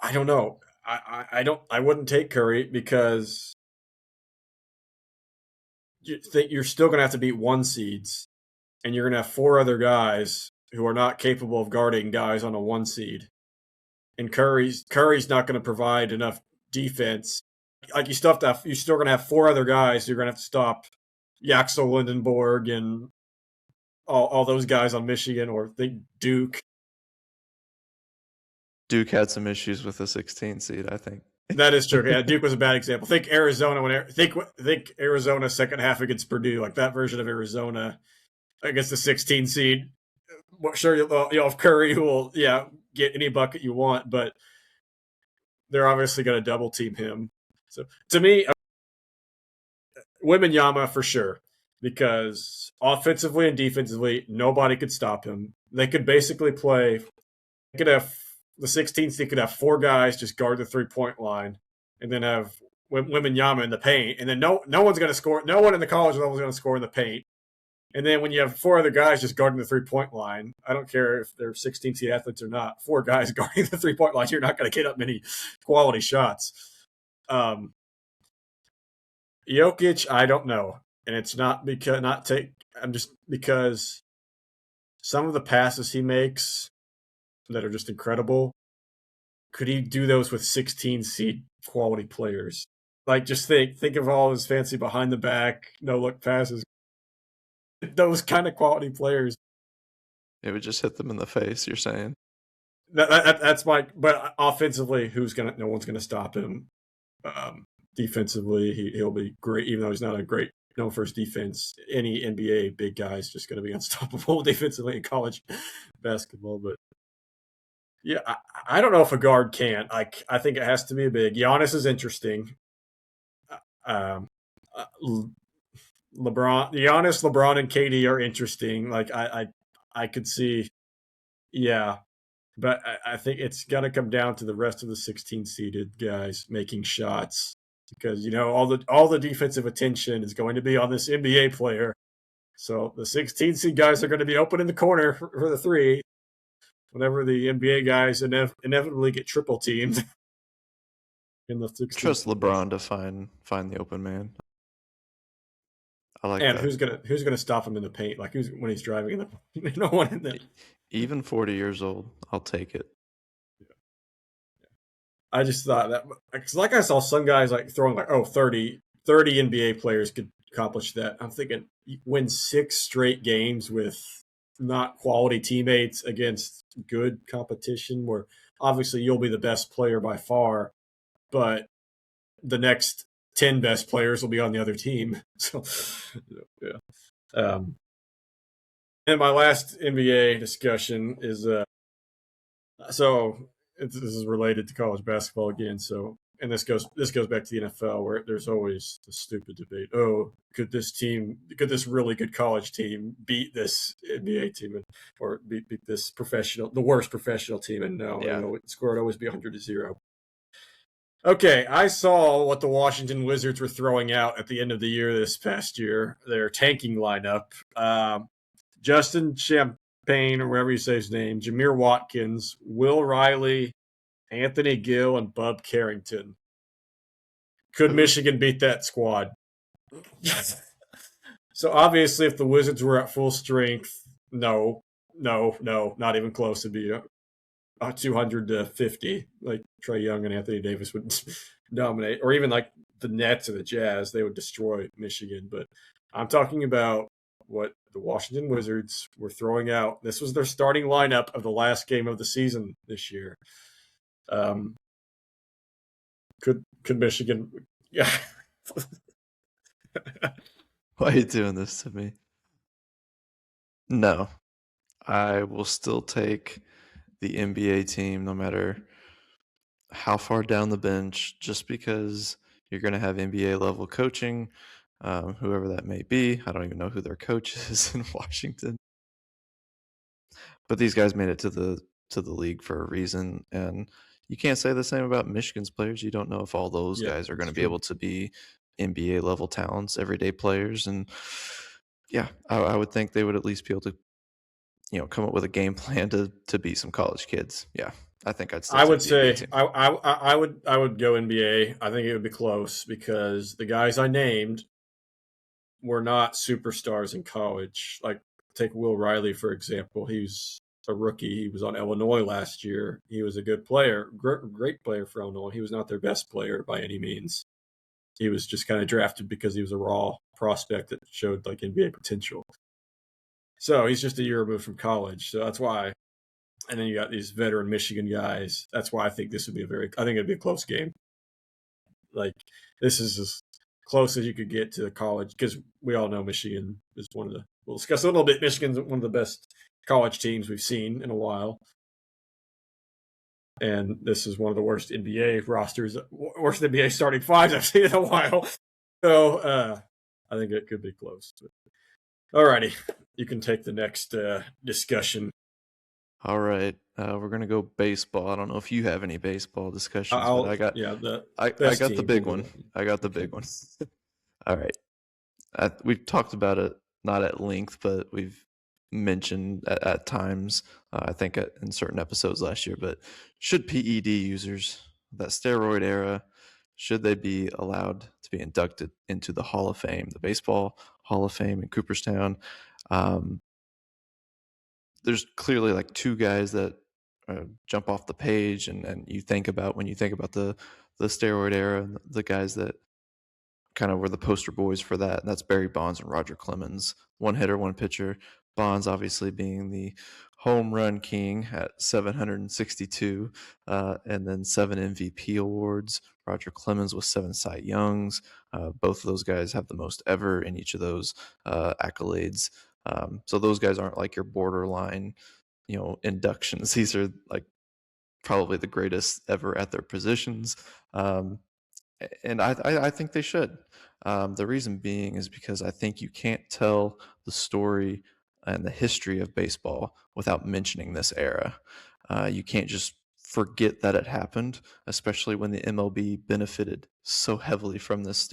Speaker 2: I don't know. I wouldn't take Curry because you're still going to have to beat 1 seeds, and you're going to have 4 other guys who are not capable of guarding guys on a 1 seed. And Curry's not going to provide enough defense. Like you're still going to have 4 other guys who are going to have to stop Yaxel Lindenborg and all those guys on Michigan, or think Duke.
Speaker 1: Duke had some issues with the 16 seed, I think.
Speaker 2: That is true. Yeah, Duke was a bad example. Think Arizona think Arizona second half against Purdue, like that version of Arizona against the 16 seed. Sure, if Curry will get any bucket you want, but they're obviously going to double team him. So to me, Wembanyama for sure, because offensively and defensively, nobody could stop him. They could basically play. They could have the 16th. They could have 4 guys just guard the 3-point line, and then have Wembanyama in the paint, and then no one's going to score. No one in the college level is going to score in the paint. And then when you have 4 other guys just guarding the 3-point line, I don't care if they're 16 seed athletes or not, 4 guys guarding the 3-point line, you're not going to get up many quality shots. Jokic, I don't know. And it's not because some of the passes he makes that are just incredible, could he do those with 16 seed quality players? Like, just think of all his fancy behind the back, no look passes. Those kind of quality players.
Speaker 1: It would just hit them in the face, you're saying?
Speaker 2: That's but offensively, no one's gonna stop him. Defensively, he'll be great, even though he's not a great known for his defense. Any NBA big guy is just gonna be unstoppable defensively in college basketball. But yeah, I don't know if a guard can. I think it has to be a big. Giannis is interesting. LeBron, and KD are interesting. Like I could see, yeah, but I think it's gonna come down to the rest of the 16 seeded guys making shots, because all the defensive attention is going to be on this NBA player. So the 16 seed guys are going to be open in the corner for the 3. Whenever the NBA guys inevitably get triple teamed in the 16.
Speaker 1: Trust LeBron to find the open man. I like
Speaker 2: and
Speaker 1: that.
Speaker 2: who's gonna stop him in the paint? Like when he's driving no one in there.
Speaker 1: Even 40 years old, I'll take it.
Speaker 2: I just thought that, because like I saw some guys like throwing 30 NBA players could accomplish that. I'm thinking, win 6 straight games with not quality teammates against good competition, where obviously you'll be the best player by far, but the next 10 best players will be on the other team. So, yeah. And my last NBA discussion is this is related to college basketball again. So and this goes back to the NFL, where there's always the stupid debate. Oh, could this really good college team beat this NBA team, or beat the worst professional team? And no,
Speaker 1: Yeah.
Speaker 2: the score would always be 100-0. Okay, I saw what the Washington Wizards were throwing out at the end of the year this past year. Their tanking lineup: Justin Champagne, or whatever you say his name, Jameer Watkins, Will Riley, Anthony Gill, and Bub Carrington. Could Michigan beat that squad? So obviously, if the Wizards were at full strength, no, not even close. It'd be 250. Like Trae Young and Anthony Davis would dominate, or even like the Nets or the Jazz, they would destroy Michigan. But I'm talking about what the Washington Wizards were throwing out. This was their starting lineup of the last game of the season this year. Could Michigan? Yeah.
Speaker 1: Why are you doing this to me? No, I will still take the NBA team no matter how far down the bench, just because you're going to have NBA level coaching, whoever that may be. I don't even know who their coach is in Washington, but these guys made it to the league for a reason, and you can't say the same about Michigan's players. You don't know if all those guys are going to be able to be NBA level talents, everyday players, and yeah, I would think they would at least be able to, come up with a game plan to beat some college kids. Yeah, I think I'd still.
Speaker 2: I would say I would go NBA. I think it would be close because the guys I named were not superstars in college. Like take Will Riley for example. He's a rookie. He was on Illinois last year. He was a good player, great player for Illinois. He was not their best player by any means. He was just kind of drafted because he was a raw prospect that showed like NBA potential. So he's just a year removed from college. So that's why. And then you got these veteran Michigan guys. That's why I think this would be I think it'd be a close game. Like this is as close as you could get to the college, because we all know Michigan is we'll discuss a little bit. Michigan's one of the best college teams we've seen in a while. And this is one of the worst NBA rosters, worst NBA starting fives I've seen in a while. So I think it could be close. All righty. You can take the next discussion.
Speaker 1: All right. We're going to go baseball. I don't know if you have any baseball discussions, but I got the big one. I got the big one. All right. We've talked about it, not at length, but we've mentioned at times, I think in certain episodes last year, but should PED users, that steroid era, should they be allowed to be inducted into the Hall of Fame, the Baseball Hall of Fame in Cooperstown? There's clearly like two guys that jump off the page and you think about when you think about the steroid era, and the guys that kind of were the poster boys for that. And that's Barry Bonds and Roger Clemens. One hitter, one pitcher. Bonds obviously being the home run king at 762, and then 7 MVP awards. Roger Clemens with 7 Cy Youngs. Both of those guys have the most ever in each of those accolades. So those guys aren't like your borderline, inductions. These are like probably the greatest ever at their positions. And I think they should. The reason being is because I think you can't tell the story and the history of baseball without mentioning this era. You can't just forget that it happened, especially when the MLB benefited so heavily from this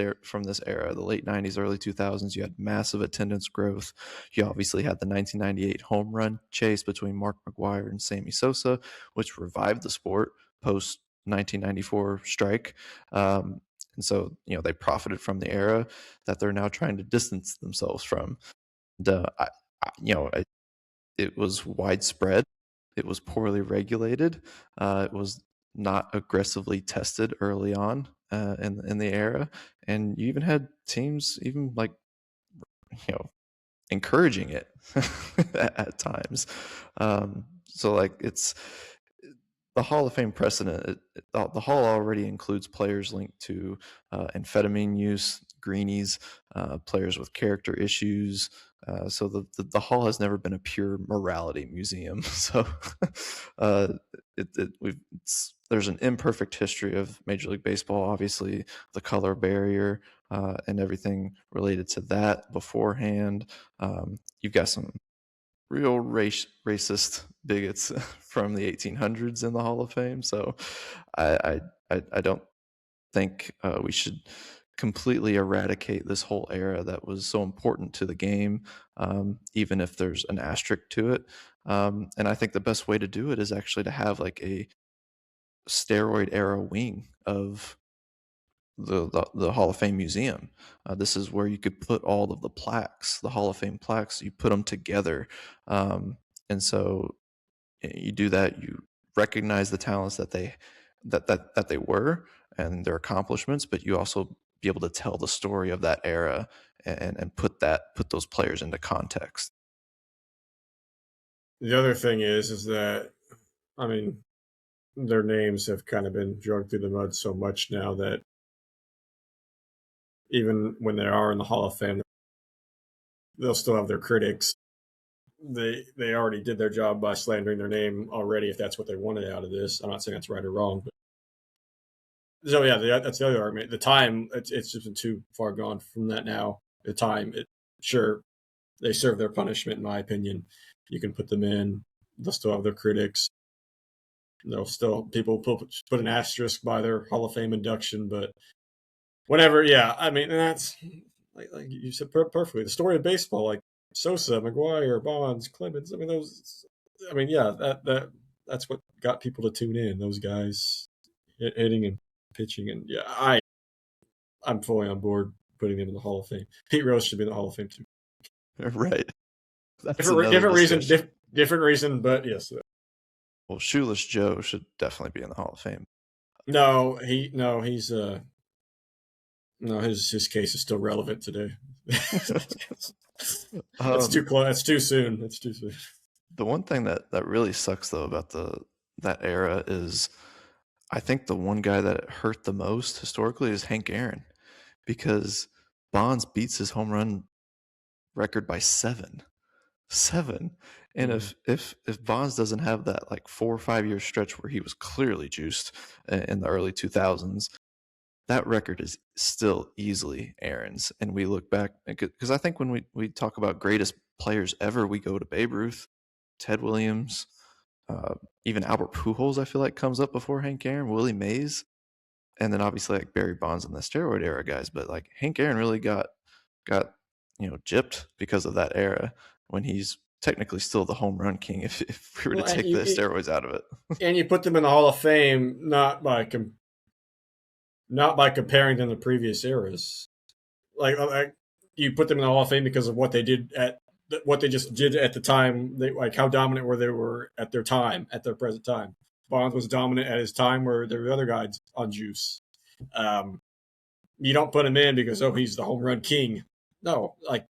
Speaker 1: era. The late 90s, early 2000s, you had massive attendance growth. You obviously had the 1998 home run chase between Mark McGwire and Sammy Sosa, which revived the sport post 1994 strike. And so, they profited from the era that they're now trying to distance themselves from. And, it was widespread. It was poorly regulated. It was not aggressively tested early on in the era. And you even had teams even like, encouraging it at times. So like it's the Hall of Fame precedent. The Hall already includes players linked to amphetamine use, greenies, players with character issues. So the Hall has never been a pure morality museum. So there's an imperfect history of Major League Baseball. Obviously, the color barrier and everything related to that beforehand. You've got some real racist bigots from the 1800s in the Hall of Fame. So I don't think we should completely eradicate this whole era that was so important to the game, even if there's an asterisk to it. And I think the best way to do it is actually to have like a steroid era wing of the Hall of Fame museum. This is where you could put all of the plaques, the Hall of Fame plaques. You put them together, and so you do that. You recognize the talents that they were and their accomplishments, but you also be able to tell the story of that era and put those players into context.
Speaker 2: The other thing is that, I mean, their names have kind of been dragged through the mud so much now that even when they are in the Hall of Fame, they'll still have their critics. They already did their job by slandering their name already, if that's what they wanted out of this. I'm not saying that's right or wrong, but so yeah, that's the other argument. The time, it's just been too far gone from that now. The time, sure, they serve their punishment, in my opinion. You can put them in. They'll still have their critics. They'll still, people put an asterisk by their Hall of Fame induction, but whatever. Yeah, I mean, that's like you said perfectly. The story of baseball, like Sosa, McGuire, Bonds, Clemens. I mean, those. I mean, yeah, that's what got people to tune in. Those guys hitting and pitching, and yeah, I'm fully on board putting them in the Hall of Fame. Pete Rose should be in the Hall of Fame too.
Speaker 1: Right. That's
Speaker 2: Different reason, different reason, but yes.
Speaker 1: Well, Shoeless Joe should definitely be in the Hall of Fame.
Speaker 2: He's no, his case is still relevant today. That's too close. That's too soon. That's too soon.
Speaker 1: The one thing that really sucks though about that era is, I think the one guy that it hurt the most historically is Hank Aaron, because Bonds beats his home run record by seven. And if Bonds doesn't have that like 4 or 5 year stretch where he was clearly juiced in the early 2000s, that record is still easily Aaron's. And we look back, because I think when we talk about greatest players ever, we go to Babe Ruth, Ted Williams, even Albert Pujols, I feel like comes up before Hank Aaron, Willie Mays, and then obviously like Barry Bonds and the steroid era guys. But like Hank Aaron really got gypped because of that era, when he's technically still the home run king if we were to take the steroids out of it.
Speaker 2: And you put them in the Hall of Fame not by comparing them to previous eras. Like you put them in the Hall of Fame because of what they just did at the time. Like how dominant they were at their present time. Bonds was dominant at his time where there were other guys on juice. You don't put him in because he's the home run king. No, like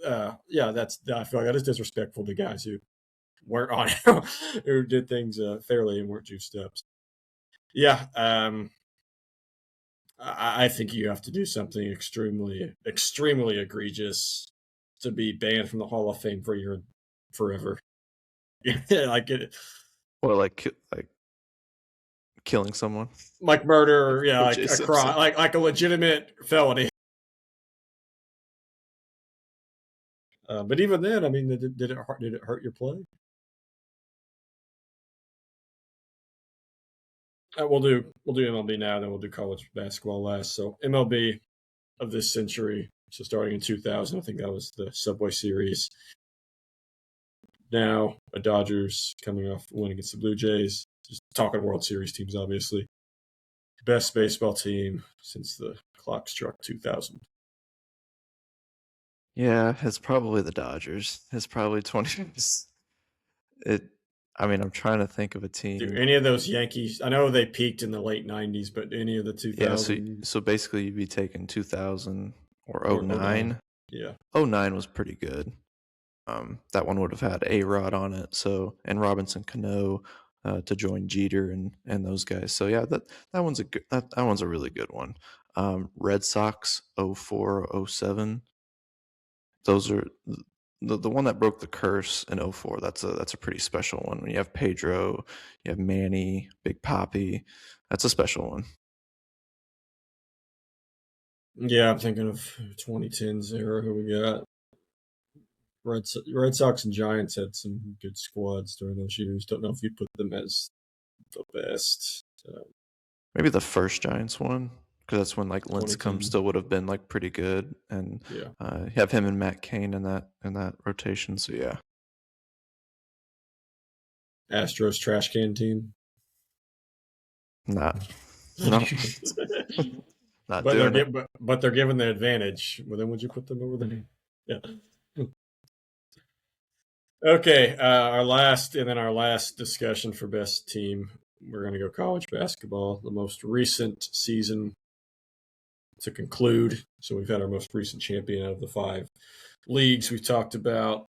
Speaker 2: I feel like that is disrespectful to guys who weren't on who did things fairly and weren't juiced up. Yeah, I think you have to do something extremely, extremely egregious to be banned from the Hall of Fame forever. like it,
Speaker 1: or like killing someone,
Speaker 2: like murder, like a crime, like a legitimate felony. But even then, I mean, did it hurt your play? We'll do MLB now, then we'll do college basketball last. So MLB of this century, so starting in 2000, I think that was the Subway Series. Now, the Dodgers coming off a win against the Blue Jays. Just talking World Series teams, obviously. Best baseball team since the clock struck 2000.
Speaker 1: Yeah, it's probably the Dodgers. It's probably 20. I mean, I'm trying to think of a team.
Speaker 2: Do any of those Yankees? I know they peaked in the late 90s, but any of the 2000s?
Speaker 1: Yeah, so basically you'd be taking 2000 or 09.
Speaker 2: Yeah.
Speaker 1: 09 was pretty good. That one would have had A-Rod on it, and Robinson Cano to join Jeter and those guys. So yeah, that one's a really good one. Red Sox 04, 07. Those are the one that broke the curse in '04. That's a pretty special one. When you have Pedro, you have Manny, Big Papi. That's a special one.
Speaker 2: Yeah, I'm thinking of 2010s era. Who we got? Red Sox and Giants had some good squads during those years. Don't know if you put them as the best.
Speaker 1: Maybe the first Giants one, because that's when like Lincecum
Speaker 2: 2010.
Speaker 1: still would have been like pretty good, and
Speaker 2: Yeah.
Speaker 1: you have him and Matt Cain in that rotation. So yeah,
Speaker 2: Astros trash can team.
Speaker 1: not not
Speaker 2: But
Speaker 1: doing it.
Speaker 2: but they're given the advantage. Well, then would you put them over the? Yeah. Okay, our last discussion for best team. We're going to go college basketball. The most recent season to conclude. So we've had our most recent champion out of the 5 leagues we've talked about.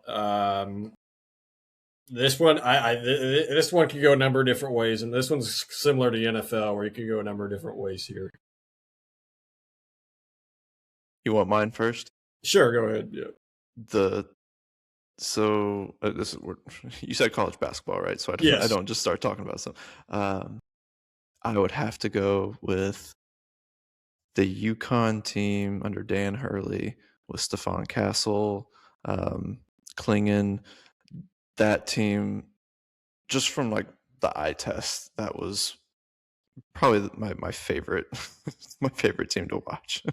Speaker 2: This one, this one could go a number of different ways, and this one's similar to the NFL, where you could go a number of different ways here.
Speaker 1: You want mine first?
Speaker 2: Sure, go ahead. Yeah.
Speaker 1: So you said college basketball, right? So
Speaker 2: Yes.
Speaker 1: I don't just start talking about some. I would have to go with the UConn team under Dan Hurley with Stephon Castle, Klingon. That team, just from like the eye test, that was probably my favorite my favorite team to watch.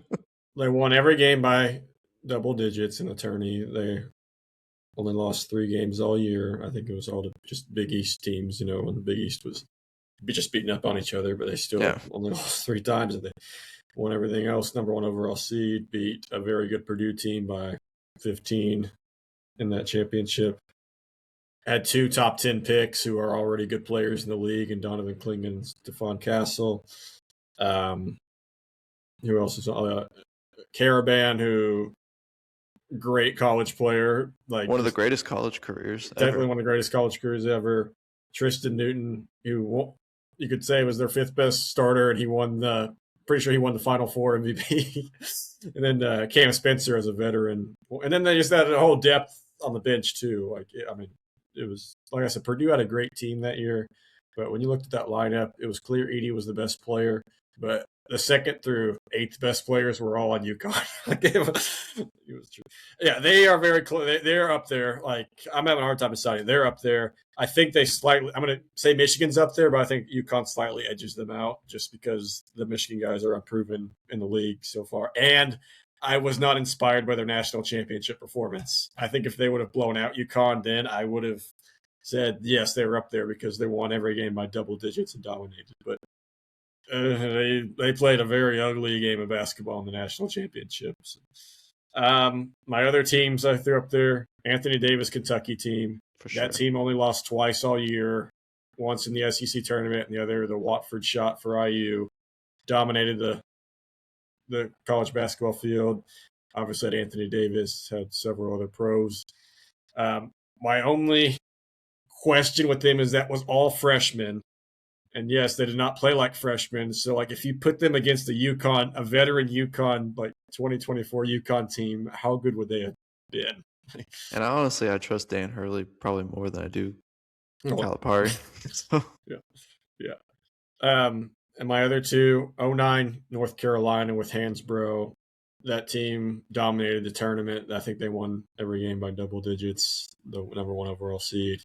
Speaker 2: They won every game by double digits in the tourney. They only lost 3 games all year. I think it was all just Big East teams, when the Big East was just beating up on each other, but they still only lost 3 times, and they won everything else. Number 1 overall seed, beat a very good Purdue team by 15 in that championship. Had 2 top 10 picks who are already good players in the league, and Donovan Klingon and Stephon Castle. Who else is Caravan, who great college player, like
Speaker 1: one of the greatest college careers
Speaker 2: definitely
Speaker 1: ever.
Speaker 2: one of the greatest college careers ever. Tristan Newton, who you could say was their 5th best starter, and he won pretty sure he won the Final Four MVP. And then Cam Spencer as a veteran, and then they just had a whole depth on the bench too. Like, I mean, it was, like I said, Purdue had a great team that year, but when you looked at that lineup, it was clear Edey was the best player, but the 2nd through 8th best players were all on UConn. It was true. Yeah, they are very close. They're up there. Like, I'm having a hard time deciding. They're up there. I think they slightly. I'm going to say Michigan's up there, but I think UConn slightly edges them out just because the Michigan guys are unproven in the league so far. And I was not inspired by their national championship performance. I think if they would have blown out UConn, then I would have said yes, they were up there because they won every game by double digits and dominated. But they played a very ugly game of basketball in the national championships. My other teams I threw up there: Anthony Davis, Kentucky team.
Speaker 1: For sure.
Speaker 2: That team only lost twice all year. Once in the SEC tournament, and the other the Watford shot for IU. Dominated the college basketball field. Obviously, Anthony Davis had several other pros. My only question with them is that was all freshmen. And yes, they did not play like freshmen. So, like, if you put them against a veteran UConn, like 2024 UConn team, how good would they have been?
Speaker 1: And I trust Dan Hurley probably more than I do Calipari. So.
Speaker 2: Yeah. And my other 2, 09 North Carolina with Hansbrough. That team dominated the tournament. I think they won every game by double digits, the number 1 overall seed.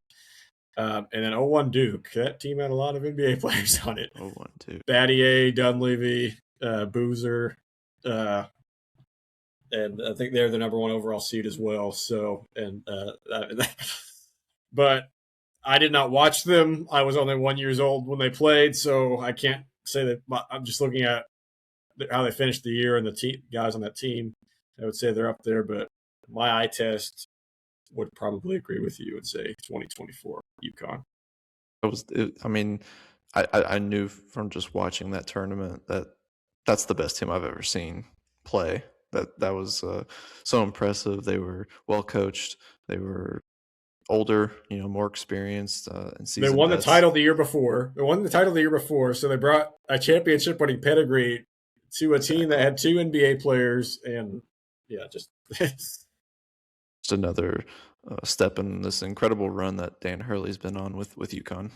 Speaker 2: And then 01 Duke. That team had a lot of NBA players on it.
Speaker 1: 01 Duke.
Speaker 2: Battier, Dunleavy, Boozer, and I think they're the number 1 overall seed as well. So, but I did not watch them. I was only 1 year old when they played, so I can't say that. I'm just looking at how they finished the year and the guys on that team. I would say they're up there, but my eye test would probably agree with you and say 2024 UConn.
Speaker 1: I knew from just watching that tournament that that's the best team I've ever seen play. That was so impressive. They were well coached. They were older, more experienced. And
Speaker 2: they won the title the year before. So they brought a championship-winning pedigree to a team that had 2 NBA players, and just
Speaker 1: just another step in this incredible run that Dan Hurley's been on with UConn.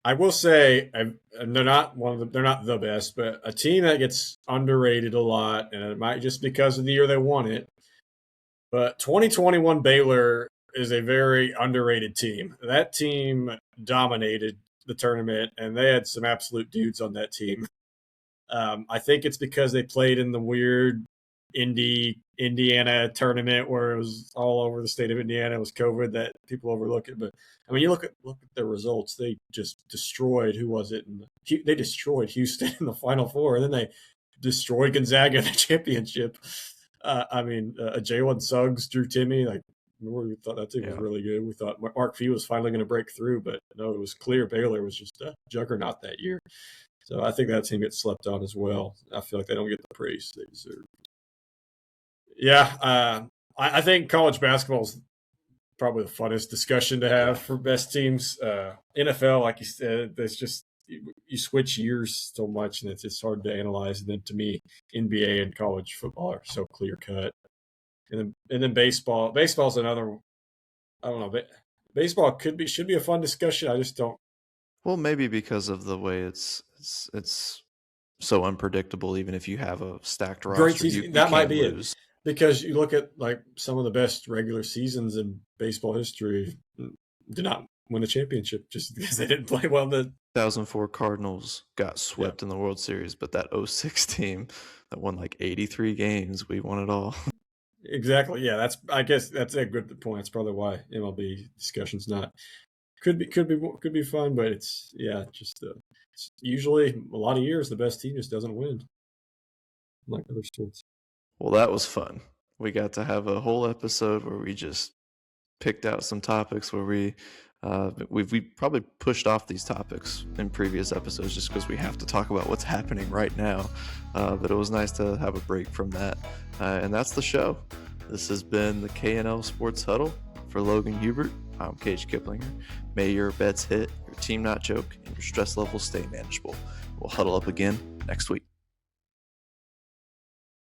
Speaker 2: I will say they're not they're not the best, but a team that gets underrated a lot, and it might just because of the year they won it. But 2021 Baylor is a very underrated team. That team dominated the tournament, and they had some absolute dudes on that team. I think it's because they played in the weird Indiana tournament where it was all over the state of Indiana. It was COVID that people overlook it. But I mean, you look at their results. They just destroyed, who was it? They destroyed Houston in the Final Four, and then they destroyed Gonzaga in the championship. Jalen Suggs, Drew Timme, we thought that team was really good. We thought Mark Fee was finally going to break through, but no, it was clear Baylor was just a juggernaut that year. So I think that team gets slept on as well. I feel like they don't get the praise they deserve. Yeah, I think college basketball is probably the funnest discussion to have for best teams. NFL, like you said, there's just you switch years so much, and it's hard to analyze. And then to me, NBA and college football are so clear cut. And then baseball. Baseball's another. I don't know. Baseball should be a fun discussion. I just don't.
Speaker 1: Well, maybe because of the way it's so unpredictable. Even if you have a stacked roster,
Speaker 2: great season, that might be
Speaker 1: lose.
Speaker 2: It. Because you look at some of the best regular seasons in baseball history did not win a championship just because they didn't play well. The
Speaker 1: 2004 Cardinals got swept in the World Series, but that 06 team that won 83 games, we won it all.
Speaker 2: Exactly. Yeah, I guess that's a good point. That's probably why MLB discussion's not could be fun, but it's it's usually a lot of years the best team just doesn't win like other sports.
Speaker 1: Well, that was fun. We got to have a whole episode where we just picked out some topics where we probably pushed off these topics in previous episodes just because we have to talk about what's happening right now. But it was nice to have a break from that. And that's the show. This has been the KNL Sports Huddle. For Logan Hubert, I'm Cage Kiplinger. May your bets hit, your team not choke, and your stress levels stay manageable. We'll huddle up again next week.